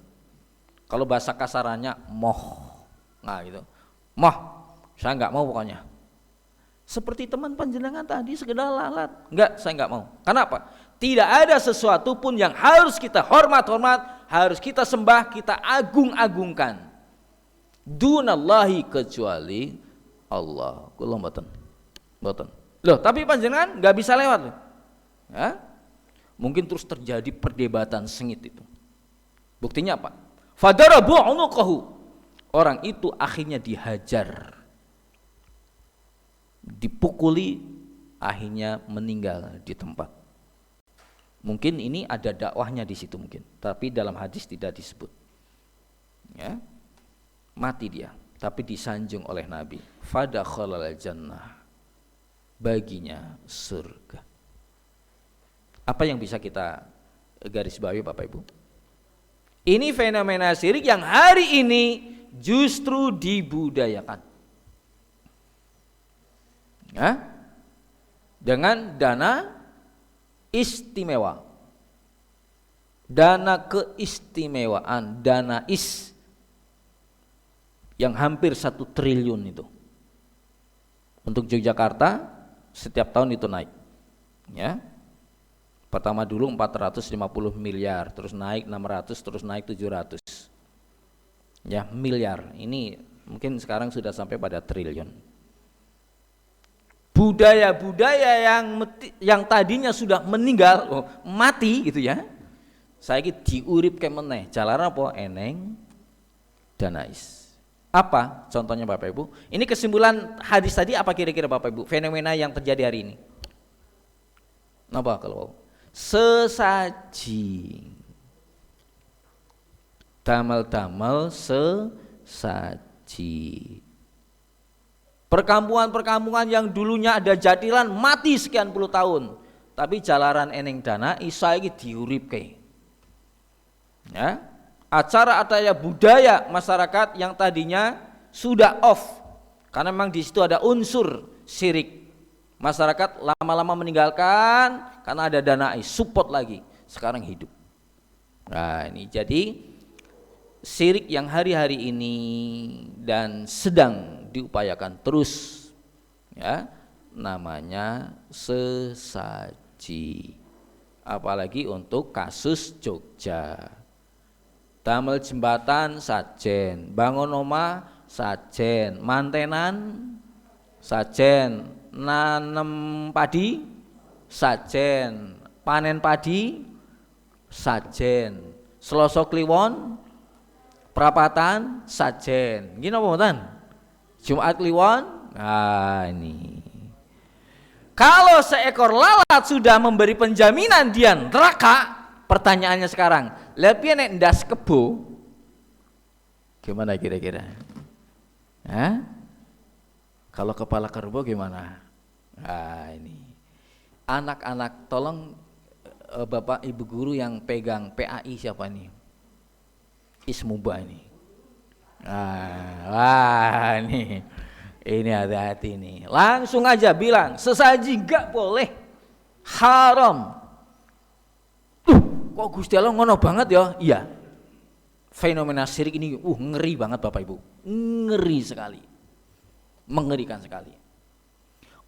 Kalau bahasa kasarannya moh. Nah gitu. Moh, saya enggak mau pokoknya. Seperti teman panjenengan tadi sekedar lalat. Enggak, saya enggak mau. Kenapa? Tidak ada sesuatu pun yang harus kita hormat, harus kita sembah, kita agung-agungkan. Dunallahi, kecuali Allah. Kula mboten. Loh, tapi panjenengan nggak bisa lewat loh. Ya? Mungkin terus terjadi perdebatan sengit itu. Buktinya apa? Fadarabu unuqahu. Orang itu akhirnya dihajar. Dipukuli, akhirnya meninggal di tempat. Mungkin ini ada dakwahnya di situ mungkin, tapi dalam hadis tidak disebut. Ya. Mati dia, tapi disanjung oleh Nabi. Fadakhalal jannah. Baginya surga. Apa yang bisa kita garis bawahi Bapak Ibu? Ini fenomena syirik yang hari ini justru dibudayakan. Ya, dengan dana istimewa, dana keistimewaan, dana yang hampir 1 triliun itu. Untuk Yogyakarta setiap tahun itu naik. Ya. Pertama dulu 450 miliar, terus naik 600, terus naik 700. Ya, miliar. Ini mungkin sekarang sudah sampai pada triliun. Budaya-budaya yang tadinya sudah meninggal, mati gitu ya. Saiki diuripke meneh. Jalaran apa? Eneng danais. Apa contohnya Bapak Ibu? Ini kesimpulan hadis tadi apa kira-kira Bapak Ibu? Fenomena yang terjadi hari ini. Napa kalau sesaji, damel-damel sesaji. Perkampungan-perkampungan yang dulunya ada jadilan mati sekian puluh tahun, tapi jalaran eneng dana saiki diuripke. Ya, acara-acara budaya masyarakat yang tadinya sudah off karena memang di situ ada unsur syirik. Masyarakat lama-lama meninggalkan karena ada dana support lagi, sekarang hidup. Nah, ini jadi syirik yang hari-hari ini dan sedang diupayakan terus, ya, namanya sesaji. Apalagi untuk kasus Jogja. Damel jembatan sajen, bangun omah sajen, mantenan sajen, nanem padi sajen, panen padi sajen, Selasa Kliwon perapatan sajen. Gini apa mboten? Jumat Kliwon. Nah, ini. Kalau seekor lalat sudah memberi penjaminan dia neraka, pertanyaannya sekarang, lha piye nek ndas kebo? Gimana kira-kira? Hah? Kalau kepala kerbau gimana? Nah, ini. Anak-anak tolong Bapak Ibu guru yang pegang PAI siapa nih? Ismuba ini. Wah, nih. Ini hati-hati nih. Langsung aja bilang, sesaji enggak boleh. Haram. Kok Gusti Allah ngono banget ya? Iya. Fenomena syirik ini ngeri banget Bapak Ibu. Ngeri sekali. Mengerikan sekali.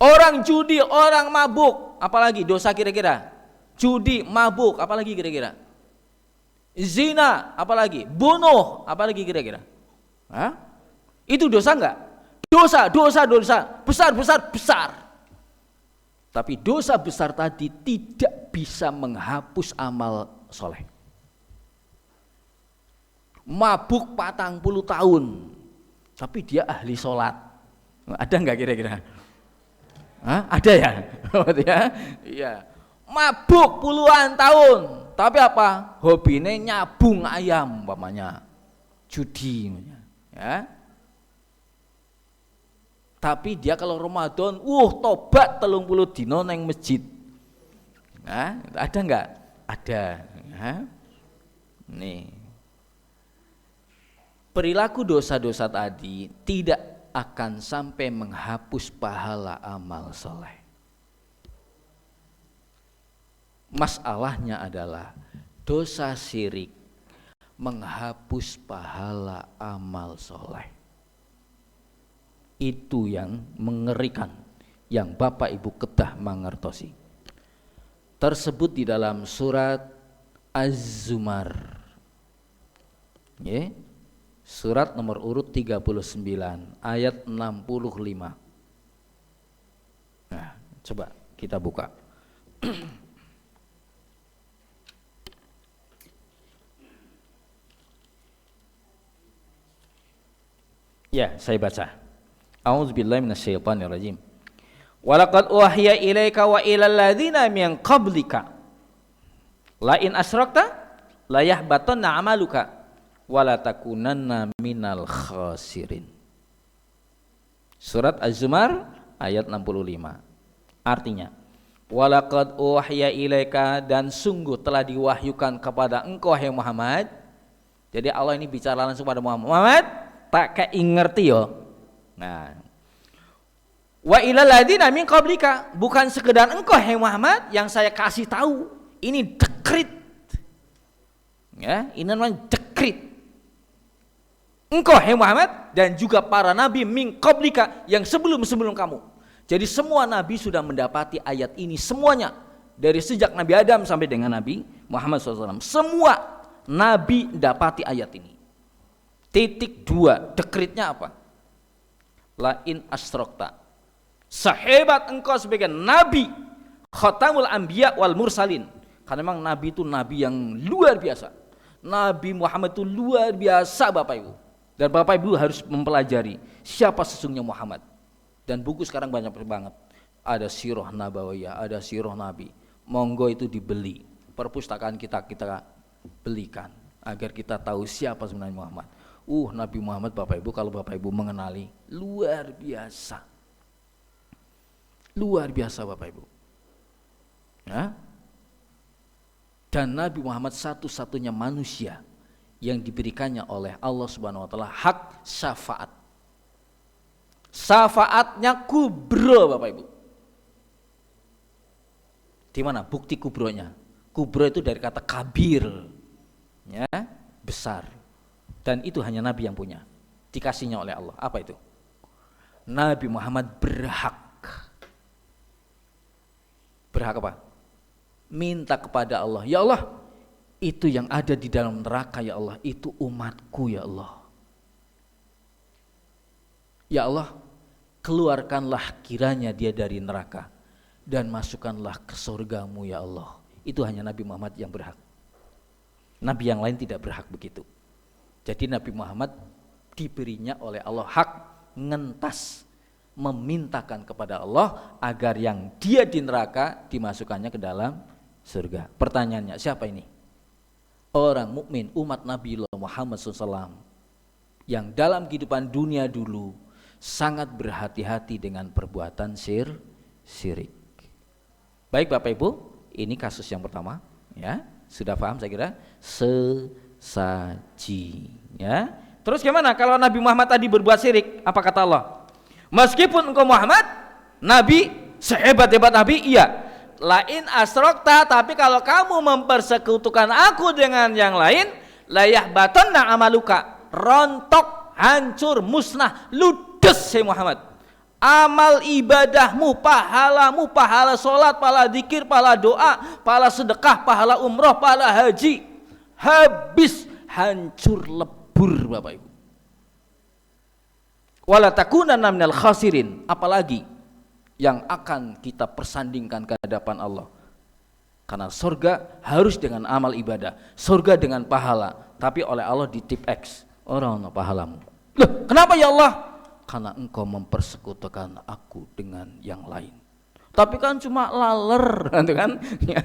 Orang judi, orang mabuk, apalagi dosa kira-kira? Judi, mabuk, apalagi kira-kira? Zina, apalagi? Bunuh, apalagi kira-kira? Hah? Itu dosa enggak? Dosa, besar. Tapi dosa besar tadi tidak bisa menghapus amal soleh. Mabuk 40 tahun, tapi dia ahli sholat. Ada enggak kira-kira? Hah? Ada ya? Iya. Mabuk puluhan tahun, tapi apa? Hobine nyabung ayam umpamanya. Judi ya. Tapi dia kalau Ramadan, tobat 30 dino neng masjid. Nah, ada enggak? Ada. Ya. Nih. Perilaku dosa-dosa tadi tidak akan sampai menghapus pahala amal soleh. Masalahnya adalah dosa syirik menghapus pahala amal soleh. Itu yang mengerikan, yang Bapak Ibu kedah mangertosi. Tersebut di dalam surat Az-Zumar. Ya. Surat nomor urut 39 ayat 65. Nah, coba kita buka. Ya, saya baca. A'udzubillahi minasyaitonirrajim. Walaqad uhiya ilaika wa ilal ladzina min qablika la in asyrakta la yahbatanna 'amaluka wala takunanna minal khasirin. Surat Az-Zumar ayat 65. Artinya, walaqad uhiya ilaika, dan sungguh telah diwahyukan kepada engkau hai Muhammad. Jadi Allah ini bicara langsung pada Muhammad. Muhammad, tak kayak ngerti yo. Nah, Wa ilal ladzina min qablika, bukan sekedar engkau hai Muhammad yang saya kasih tahu. Ini dekrit. Ya, ini namanya dekrit. Engkau hai Muhammad dan juga para nabi min qablika yang sebelum-sebelum kamu. Jadi semua nabi sudah mendapati ayat ini semuanya. Dari sejak Nabi Adam sampai dengan Nabi Muhammad SAW. Semua nabi dapati ayat ini. Titik 2, dekritnya apa? La in asrokta, sehebat engkau sebagai nabi, khatamul anbiya wal mursalin. Karena memang nabi itu nabi yang luar biasa. Nabi Muhammad itu luar biasa Bapak Ibu. Dan Bapak Ibu harus mempelajari siapa sesungguhnya Muhammad. Dan buku sekarang banyak banget. Ada sirah nabawiyah, ada sirah nabi. Monggo itu dibeli. Perpustakaan kita belikan agar kita tahu siapa sebenarnya Muhammad. Nabi Muhammad Bapak Ibu, kalau Bapak Ibu mengenali, luar biasa. Luar biasa Bapak Ibu. Ya. Dan Nabi Muhammad satu-satunya manusia yang diberikannya oleh Allah Subhanahu wa taala hak syafaat. Syafaatnya kubro Bapak Ibu. Di mana bukti kubronya? Kubro itu dari kata kabir. Ya, besar. Dan itu hanya Nabi yang punya. Dikasihnya oleh Allah. Apa itu? Nabi Muhammad berhak. Berhak apa? Minta kepada Allah, ya Allah, itu yang ada di dalam neraka ya Allah, itu umatku ya Allah. Ya Allah, keluarkanlah kiranya dia dari neraka dan masukkanlah ke surgamu ya Allah. Itu hanya Nabi Muhammad yang berhak. Nabi yang lain tidak berhak begitu. Jadi Nabi Muhammad diberinya oleh Allah hak ngentas, memintakan kepada Allah agar yang dia di neraka dimasukkannya ke dalam surga. Pertanyaannya, siapa ini? Orang mukmin umat Nabi Muhammad SAW yang dalam kehidupan dunia dulu sangat berhati-hati dengan perbuatan syirik. Baik Bapak Ibu, ini kasus yang pertama, ya sudah paham saya kira, sesaji. Ya, terus gimana kalau Nabi Muhammad tadi berbuat syirik? Apa kata Allah? Meskipun engkau Muhammad Nabi, sehebat-hebat Nabi, iya. Lain asrokta, tapi kalau kamu mempersekutukan aku dengan yang lain, layah batanna amaluka, rontok, hancur, musnah, ludes ya Muhammad. Amal ibadahmu, pahalamu, pahala sholat, pahala zikir, pahala doa, pahala sedekah, pahala umroh, pahala haji, habis, hancur, lebur Bapak Ibu. Wala takunanna minal khasirin, apalagi yang akan kita persandingkan ke hadapan Allah. Karena surga harus dengan amal ibadah, surga dengan pahala, tapi oleh Allah di tip X, orang pahalamu. Loh, kenapa ya Allah? Karena engkau mempersekutukan aku dengan yang lain. Tapi kan cuma laler, gitu kan? Ya.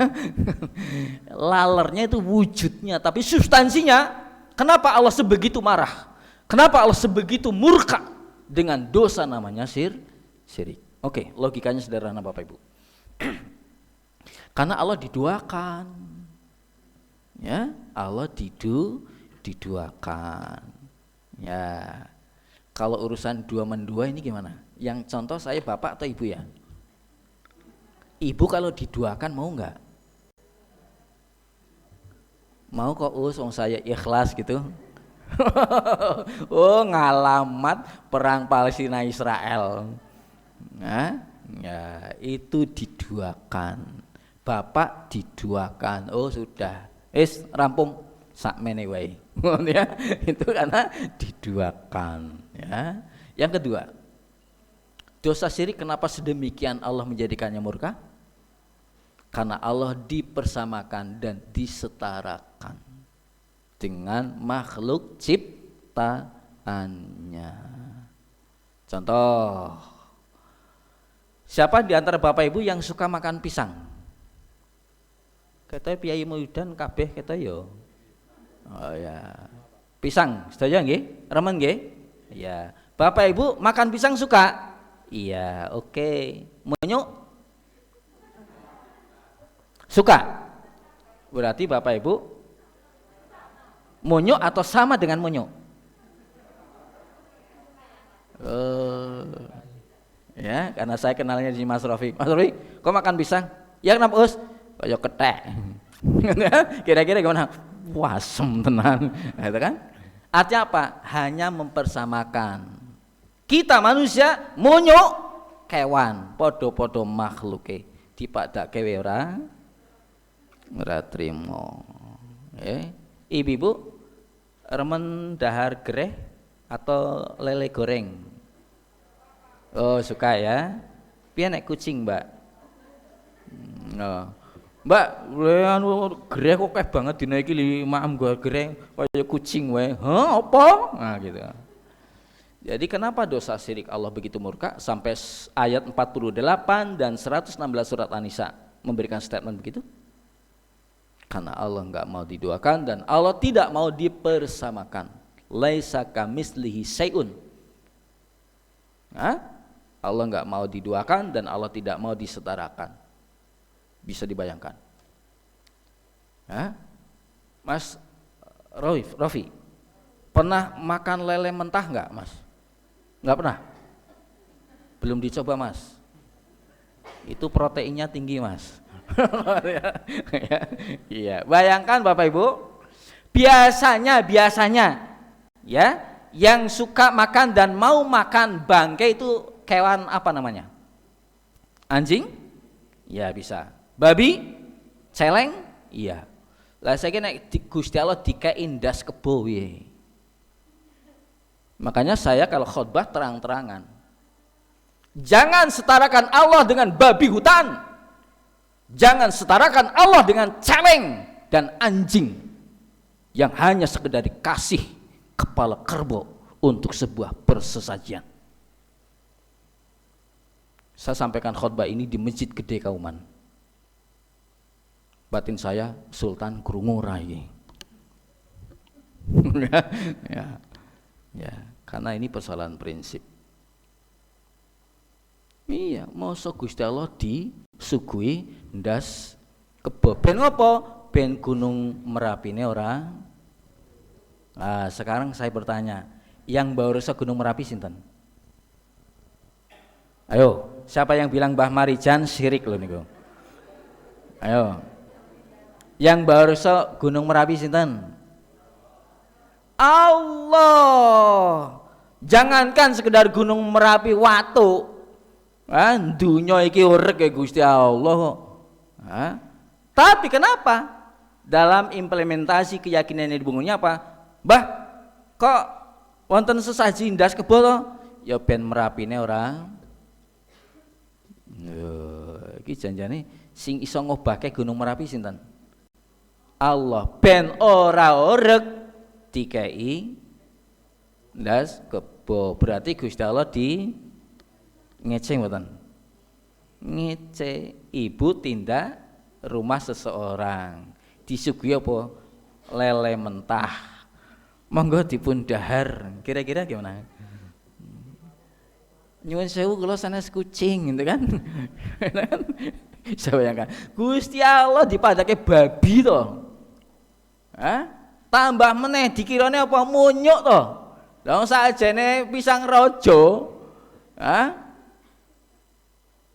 Lalernya itu wujudnya, tapi substansinya, kenapa Allah sebegitu marah? Kenapa Allah sebegitu murka dengan dosa namanya syirik? Oke, logikanya sederhana Bapak Ibu. Karena Allah diduakan. Ya, Allah diduakan. Ya. Kalau urusan dua mendua ini gimana? Yang contoh saya bapak atau ibu ya? Ibu kalau diduakan mau enggak? Mau kok saya ikhlas gitu. Oh, ngalamat perang Palestina Israel. Nah, ya itu diduakan. Bapak diduakan. Oh sudah, rampung sakmene wae. Ya, itu karena diduakan. Ya. Yang kedua, dosa syirik kenapa sedemikian Allah menjadikannya murka? Karena Allah dipersamakan dan disetarakan dengan makhluk ciptaannya. Contoh, siapa di antara Bapak Ibu yang suka makan pisang? Katanya Piai Mudan kabeh kata yo. Oh ya. Pisang, setuju nggih? Remen nggih? Ya. Bapak Ibu makan pisang suka? Iya, oke. Monyok? Suka? Berarti Bapak Ibu monyok atau sama dengan monyok? Ya, karena saya kenalnya di Mas Rofi. Mas Rofi, kok makan pisang? Ya kenapa Us? Kayak ketek. Kira-kira gimana? Wah, asem tenan, gitu kan? Artinya apa? Hanya mempersamakan. Kita manusia monyok kewan, podo-podo makhluke. Dipadake ora trimo. Ibu-ibu remen dahar gereh atau lele goreng? Oh, suka ya. Piye nek kucing, Mbak? Oh. Mbak, anu gereh kok akeh banget dina iki maem gua gereh kaya kucing wae. Hah, apa? Nah, gitu. Jadi kenapa dosa syirik Allah begitu murka sampai ayat 48 dan 116 surat An-Nisa memberikan statement begitu? Karena Allah enggak mau diduakan dan Allah tidak mau dipersamakan. Laisa kamitslihi syai'un. Allah enggak mau diduakan dan Allah tidak mau disetarakan. Bisa dibayangkan. Mas Rofi, pernah makan lele mentah enggak, Mas? Enggak pernah? Belum dicoba, Mas? Itu proteinnya tinggi, Mas. Iya, bayangkan Bapak Ibu, biasanya ya, yang suka makan dan mau makan bangkai itu kewan apa namanya? Anjing? Ya bisa. Babi? Celeng? Iya. Lah saiki nek Gusti Allah dikei ndas kebo piye? Makanya saya kalau khotbah terang-terangan. Jangan setarakan Allah dengan babi hutan. Jangan setarakan Allah dengan celeng dan anjing yang hanya sekedar dikasih kepala kerbau untuk sebuah persesajian. Saya sampaikan khotbah ini di Masjid Gede Kauman. Batin saya Sultan krungu rai. Ya, karena ini persoalan prinsip. Iya, masa Gusti Allah disuguhi ndas kebo. Ben apa? Ben Gunung Merapi ini ora. Nah, sekarang saya bertanya, yang baru Gunung Merapi sinten? Ayo, siapa yang bilang Mbah Marijan syirik loh niku? Ayo. Yang baru Gunung Merapi sinten? Allah. Jangankan sekedar Gunung Merapi watu. Dunya iki urek ya Gusti Allah kok. Tapi kenapa? Dalam implementasi keyakinan yang dibangunnya apa? Mbah, kok wonten sesaji ndas kebo to? Ya ben merapine ora. Iki janjane sing iso ngobahke Gunung Merapi sinten? Allah. Ben ora urek dikei ndas kebo. Berarti Gusti Allah di ngece mboten? Ngece. Ibu tindak rumah seseorang disuguhi apa? Lele mentah. Monggo dipun dahar. Kira-kira gimana? Nyuwun sewu kula sanes kucing gitu kan. Saya bayangkan Gusti Allah dipadake babi to. Tambah meneh dikirane apa monyok to. Lah sakjane pisang raja.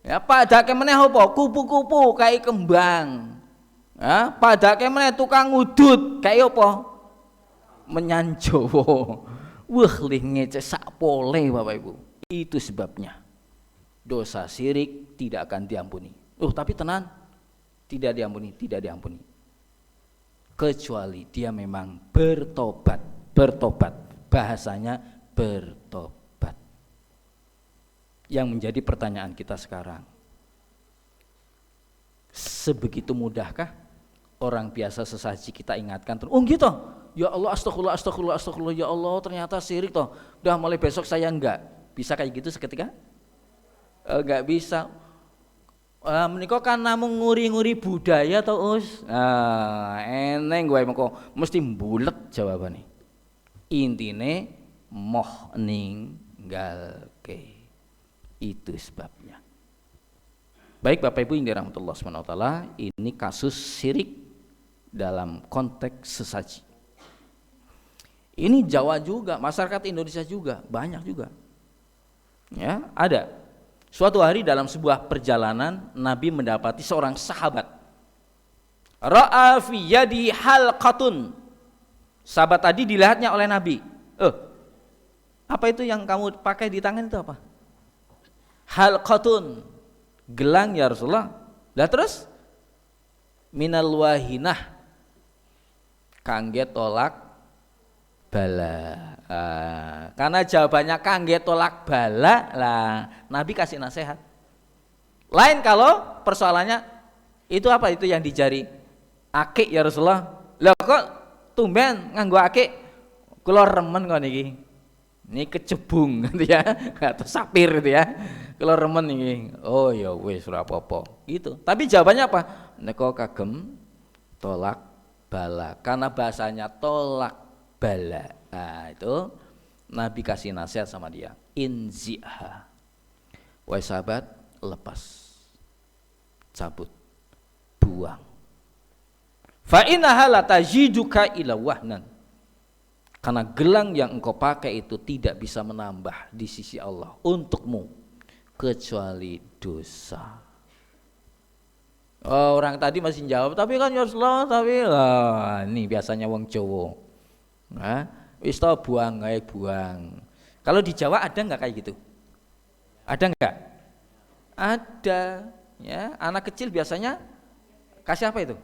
Ya padake meneh apa? Kupu-kupu kayak kembang. Padake meneh tukang ngudut kayak apa? Menyanjowo. Wah, lih ngece sak pole Bapak Ibu. Itu sebabnya dosa syirik tidak akan diampuni. Tapi tenan, tidak diampuni. Kecuali dia memang bertobat. Bahasanya bertobat. Yang menjadi pertanyaan kita sekarang, sebegitu mudahkah orang biasa sesaji kita ingatkan terus, gitu, ya Allah astagfirullah, ya Allah ternyata syirik toh, udah mulai besok saya enggak bisa kayak gitu seketika? Enggak bisa. Menika kan namung nguri-nguri budaya toh Us. Eneng gue mengko mesti bulet jawabane. Intine moh ninggalke. Itu sebabnya. Baik Bapak Ibu yang dirahmati Allah SWT, ini kasus syirik dalam konteks sesaji. Ini Jawa juga, masyarakat Indonesia juga, banyak juga. Ya, ada. Suatu hari dalam sebuah perjalanan Nabi mendapati seorang sahabat. Ra'a fi yadi halqatun. Sahabat tadi dilihatnya oleh Nabi. Apa itu yang kamu pakai di tangan itu apa? Halqatun. Gelang ya Rasulullah. Lah terus? Minal wahinah. Kangge tolak bala. Karena jawabannya kangge tolak bala lah, Nabi kasih nasihat. Lain kalau persoalannya itu apa itu yang di jari akik ya Rasulullah. Lah kok tumben nganggo akik? Kula remen kok niki. Ini kecebung gitu ya, atau sapir gitu ya. Kula remen niki. Oh ya wis ora apa-apa gitu. Tapi jawabannya apa? Nek kagem tolak bala. Karena bahasanya tolak bala. Nah itu Nabi kasih nasihat sama dia, inziha, wahai sahabat, lepas, cabut, buang. Fa innaha la tajiduka ila wahnan. Karena gelang yang engkau pakai itu tidak bisa menambah di sisi Allah untukmu kecuali dosa. Oh, orang tadi masih jawab, tapi kan ya Rasulullah, tapi ini biasanya wong Jawa. Nah, wis to buang ae buang. Kalau di Jawa ada enggak kayak gitu? Ada enggak? Ada, ya. Anak kecil biasanya kasih apa itu?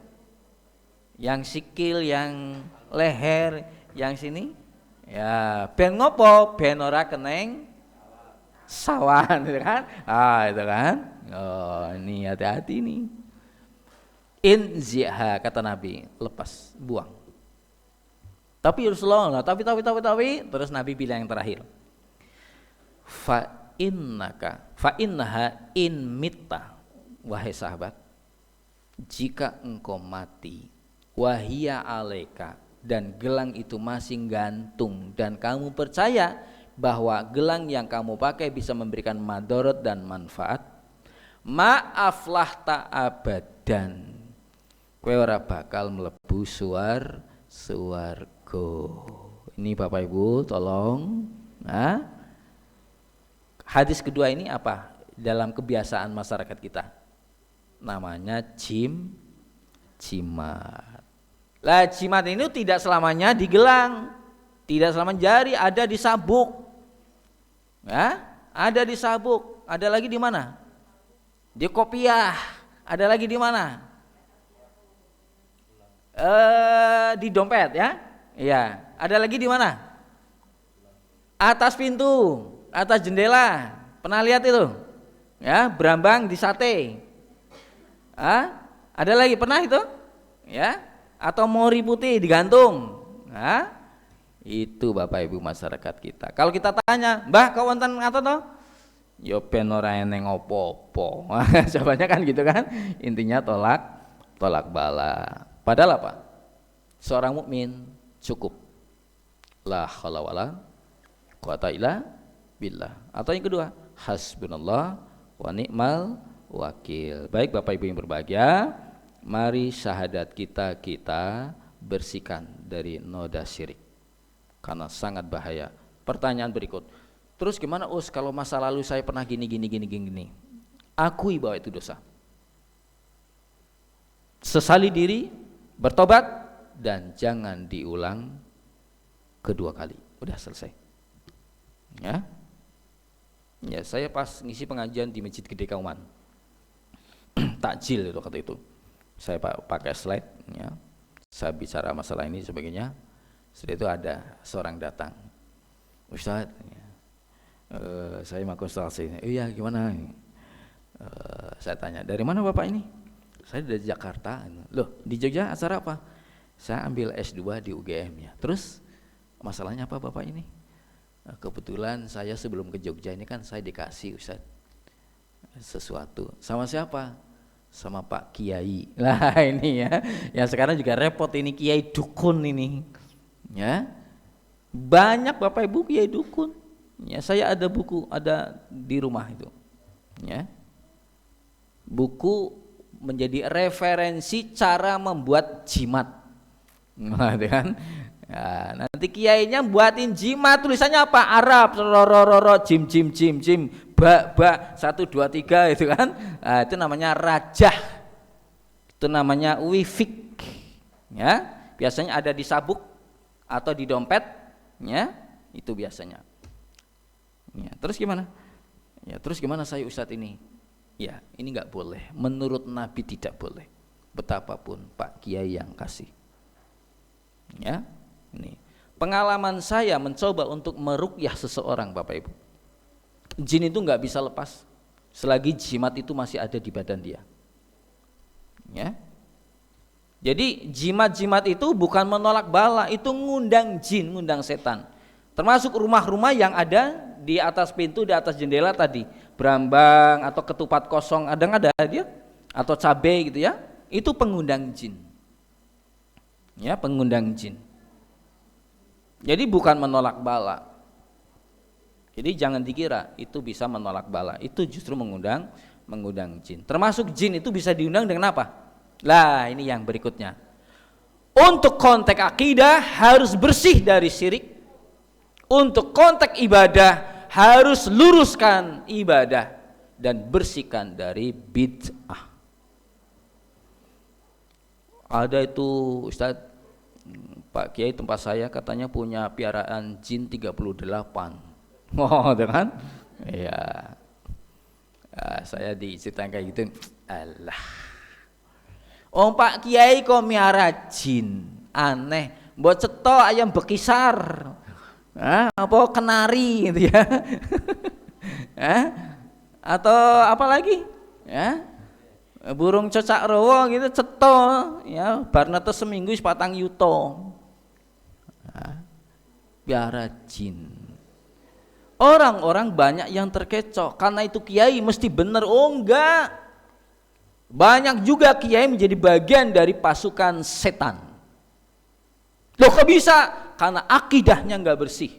Yang sikil, yang leher, yang sini. Ya, ben ngopo? Ben ora keneng sawan gitu kan? Itu kan. Oh, ini hati-hati nih. Inziha kata Nabi, lepas, buang. Tapi Rasulullah, tapi terus Nabi bilang yang terakhir. Fa innaha in mitta, wahai sahabat, jika engkau mati, wahia alaika, dan gelang itu masih gantung dan kamu percaya bahwa gelang yang kamu pakai bisa memberikan madarat dan manfaat, ma'aflahta abadan, kowe ora bakal mlebu swarga. Ini Bapak Ibu tolong. Hadis kedua ini apa? Dalam kebiasaan masyarakat kita namanya jimat. Lah jimat ini tidak selamanya di gelang, tidak selamanya jari, ada di sabuk. Ya, ada di sabuk, ada lagi di mana? Di kopiah, ada lagi di mana? Di dompet ya. Iya, ada lagi di mana? Atas pintu, atas jendela. Pernah lihat itu? Ya, berambang di sate. Ada lagi pernah itu? Ya, atau mori putih digantung. Itu Bapak Ibu masyarakat kita. Kalau kita tanya, "Mbah, kau wonten ngaten to?" Ya ben ora eneng apa-apa. Jawabannya kan gitu kan. Intinya tolak bala. Padahal apa? Seorang mukmin cukup la haula wala quwata illa billah. Atau yang kedua, hasbunallah wa ni'mal wakil. Baik Bapak Ibu yang berbahagia, mari syahadat kita bersihkan dari noda syirik. Karena sangat bahaya. Pertanyaan berikut. Terus gimana kalau masa lalu saya pernah gini. Akui bahwa itu dosa. Sesali diri, bertobat, dan jangan diulang kedua kali. Udah selesai. Ya, saya pas ngisi pengajian di Masjid Gede Kauman, takjil itu kata itu. Saya pakai slide, ya. Saya bicara masalah ini sebagainya. Setelah itu ada seorang datang, Ustaz, saya mau konsultasi. Iya gimana? Saya tanya, dari mana Bapak ini? Saya dari Jakarta. Loh, di Jogja acara apa? Saya ambil S2 di UGM ya. Terus masalahnya apa Bapak ini? Kebetulan saya sebelum ke Jogja ini kan saya dikasih Ustaz sesuatu. Sama siapa? Sama Pak Kiai. Lah ini ya. Yang sekarang juga repot ini Kiai dukun ini. Ya. Banyak Bapak Ibu Kiai dukun. Ya, saya ada buku ada di rumah itu. Ya. Buku menjadi referensi cara membuat jimat. Kan? Ya, nanti kiainya buatin jimat, tulisannya apa? Arab, roro jim, ba 1 2 3 itu kan. Nah, itu namanya rajah. Itu namanya wifik. Ya, biasanya ada di sabuk atau di dompet, ya. Itu biasanya. Ya, terus gimana? Ya, terus gimana saya Ustadz ini? Ya, ini enggak boleh. Menurut Nabi tidak boleh. Betapapun Pak Kiai yang kasih. Ya, ini pengalaman saya mencoba untuk meruqyah seseorang, Bapak Ibu. Jin itu enggak bisa lepas selagi jimat itu masih ada di badan dia. Ya. Jadi jimat-jimat itu bukan menolak bala, itu ngundang jin, ngundang setan. Termasuk rumah-rumah yang ada di atas pintu, di atas jendela tadi, berambang atau ketupat kosong, ada dia, atau cabai gitu ya, itu pengundang jin. Ya, pengundang jin. Jadi bukan menolak bala. Jadi jangan dikira itu bisa menolak bala, itu justru mengundang jin. Termasuk jin itu bisa diundang dengan apa? Lah, ini yang berikutnya. Untuk konteks akidah harus bersih dari syirik. Untuk konteks ibadah harus luruskan ibadah dan bersihkan dari bid'ah. Ada itu Ustadz, Pak Kiai tempat saya katanya punya piaraan jin 38. Oh, kan? Iya. Ya, saya diceritain kayak gitu. Alah. Oh, Pak Kiai kok miara jin, aneh. Mbok cetok ayam bekisar. Apa kenari gitu ya. Atau apa lagi? Ya. Burung cocak rowo gitu cetok ya, bar netes seminggu 4 yuto. Piara jin. Orang-orang banyak yang terkecoh karena itu kiai mesti bener. Oh enggak. Banyak juga kiai menjadi bagian dari pasukan setan. Loh kok bisa? Karena akidahnya enggak bersih.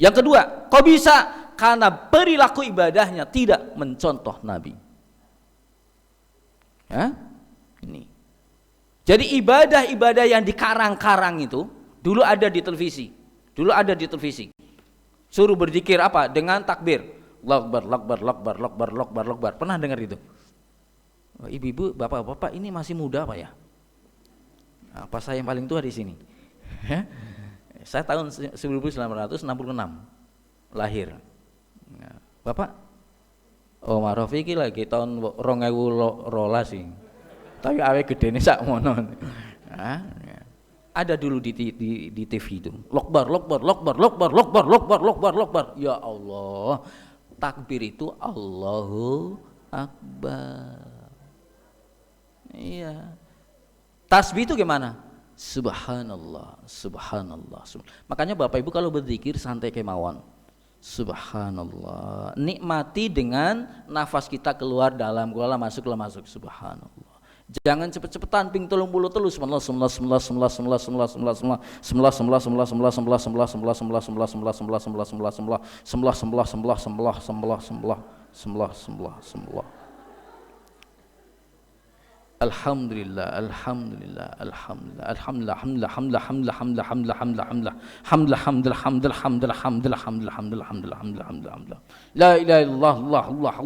Yang kedua, kok bisa? Karena perilaku ibadahnya tidak mencontoh Nabi. Ya? Ini. Jadi ibadah-ibadah yang dikarang-karang itu dulu ada di televisi. Suruh berzikir apa? Dengan takbir. Lakbar. Pernah dengar itu? Ibu-ibu, bapak-bapak ini masih muda apa ya? Apa saya yang paling tua di sini? Saya tahun 1966 lahir. Bapak? Oh, Marofi iki lagi tahun 2012 sih. Tapi awe gedene sak ngono. Ada dulu di TV itu. Lokbar. Ya Allah. Takbir itu Allahu Akbar. Iya. Tasbih itu gimana? Subhanallah. Makanya Bapak Ibu kalau berzikir santai kemauan. Subhanallah. Nikmati dengan nafas kita keluar dalam, keluar masuk. Subhanallah. Jangan cepet-cepetan ping 30 terus. Alhamdulillah. La ilaha illallah, Allah.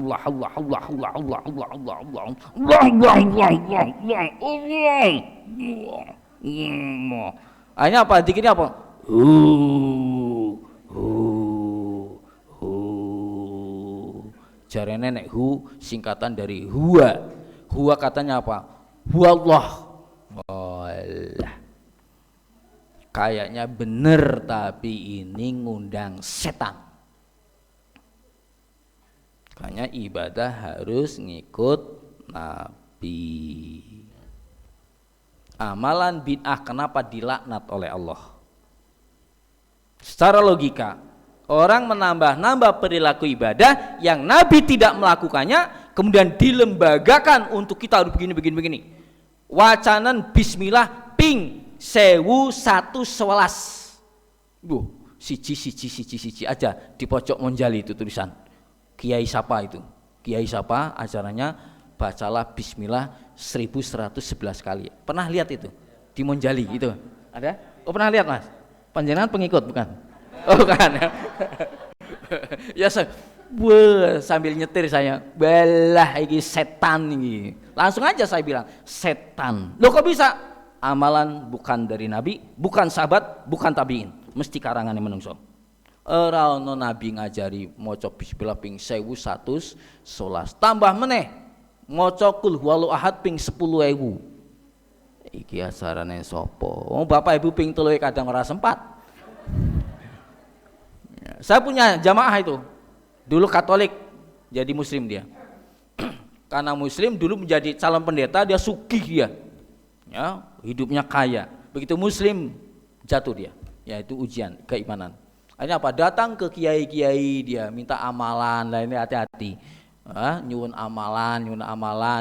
Ini apa? Dikirnya apa? Jare nenek singkatan dari huwa. Huwa katanya apa? Huwallah. Allah. Kayaknya bener tapi ini ngundang setan. Makanya ibadah harus ngikut Nabi. Amalan bid'ah kenapa dilaknat oleh Allah? Secara logika, orang menambah perilaku ibadah yang Nabi tidak melakukannya, kemudian dilembagakan untuk kita harus begini. Wacanan bismillah ping 1111. Siji aja di pojok monjali itu tulisan. Kiai siapa itu? Kiai siapa acaranya bacalah bismillah 1111 kali. Pernah lihat itu? Di monjali itu. Ada? Oh, pernah lihat Mas? Panjenengan pengikut bukan? Oh, bukan. Ya, Wah, sambil nyetir saya, belah ini setan ini. Langsung aja saya bilang, setan. Loh kok bisa? Amalan bukan dari Nabi, bukan sahabat, bukan tabiin, mesti karangan yang menungso. Ora ono Nabi ngajari maca bismillah ping 1111, tambah meneh maca kul huwallahu ahad ping 10.000. Iki asarane sapa? Oh, Bapak Ibu ping 3 kadang ora sempat. Saya punya jamaah itu. Dulu Katolik, jadi Muslim dia. Karena Muslim dulu menjadi calon pendeta, dia sugih dia. Ya, hidupnya kaya. Begitu Muslim jatuh dia, yaitu ujian keimanan. Akhirnya apa? Datang ke kiai-kiai dia, minta amalan, lainnya hati-hati. Nyuwun amalan,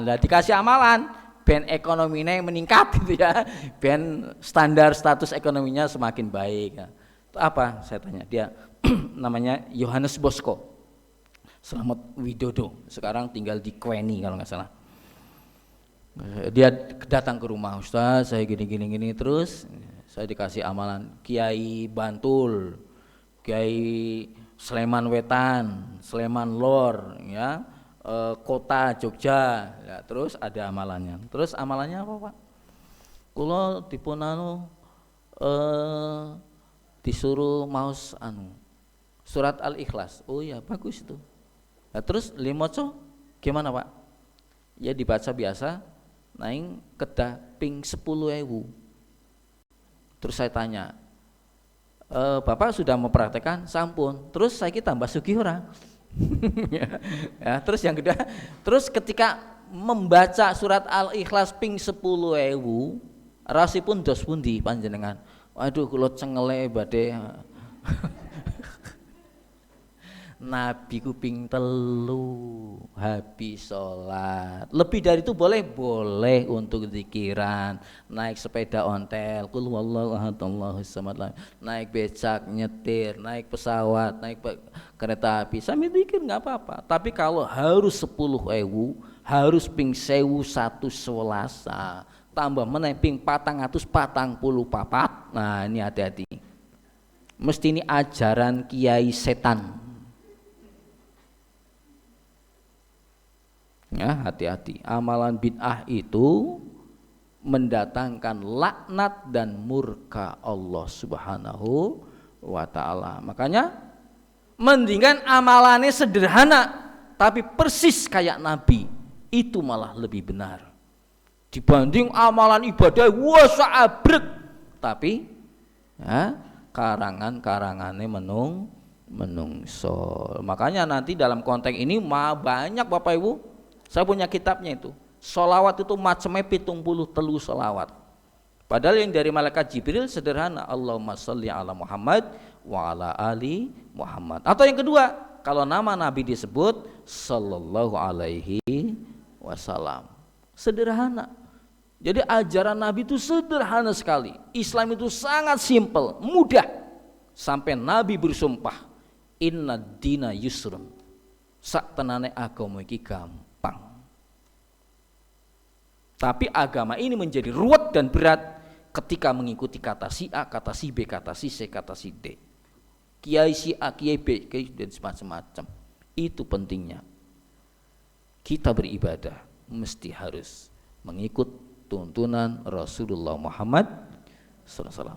lah dikasih amalan, ben ekonominya meningkat gitu ya, ben standar status ekonominya semakin baik. Itu apa? Saya tanya dia, namanya Yohanes Bosco, Selamat Widodo, sekarang tinggal di Kweni kalau nggak salah. Dia datang ke rumah, Ustaz saya gini, terus saya dikasih amalan Kiai Bantul, Kiai Sleman Wetan, Sleman Lor, ya, kota Jogja, ya, terus ada amalannya. Terus amalannya apa Pak? Kulo dipun disuruh maos surat Al-Ikhlas. Oh ya bagus itu. Nah, terus limoco gimana Pak? Ya dibaca biasa, naing kedah ping 10.000. Terus saya tanya, Bapak sudah mempraktekkan? Sampun. Terus saya tambah sugih ora? Ya, terus yang kedua, terus ketika membaca surat Al-Ikhlas ping 10.000, rasipun dos pundi panjenengan? Waduh kula cengele badhe. Nabi kuping 3 habis sholat. Lebih dari itu boleh untuk zikiran, naik sepeda ontel, qul huwallahu ahad Allahus samad, naik becak, nyetir, naik pesawat, naik kereta api, sambil zikir nggak apa-apa. Tapi kalau harus 10.000, harus ping 1111, tambah meneh ping 444. Nah ini hati-hati. Mesti ini ajaran kiai setan. Ya, hati-hati. Amalan bid'ah itu mendatangkan laknat dan murka Allah Subhanahu wa ta'ala. Makanya mendingan amalannya sederhana tapi persis kayak Nabi, itu malah lebih benar dibanding amalan ibadah wah saabrek tapi ya, karangan-karangannya menungso. Makanya nanti dalam konteks ini banyak Bapak Ibu, saya punya kitabnya itu. Sholawat itu macamnya 73 sholawat. Padahal yang dari malaikat Jibril sederhana, Allahumma sholli ala Muhammad wa ala ali Muhammad. Atau yang kedua, kalau nama Nabi disebut sallallahu alaihi wasallam. Sederhana. Jadi ajaran Nabi itu sederhana sekali. Islam itu sangat simpel, mudah. Sampai Nabi bersumpah, inna dina yusrun. Sak tenane agama iki gampang. Tapi agama ini menjadi ruwet dan berat ketika mengikuti kata si A, kata si B, kata si C, kata si D. Kiai si A, kiai B, kiai dan semacam-macam. Itu pentingnya. Kita beribadah mesti harus mengikut tuntunan Rasulullah Muhammad SAW.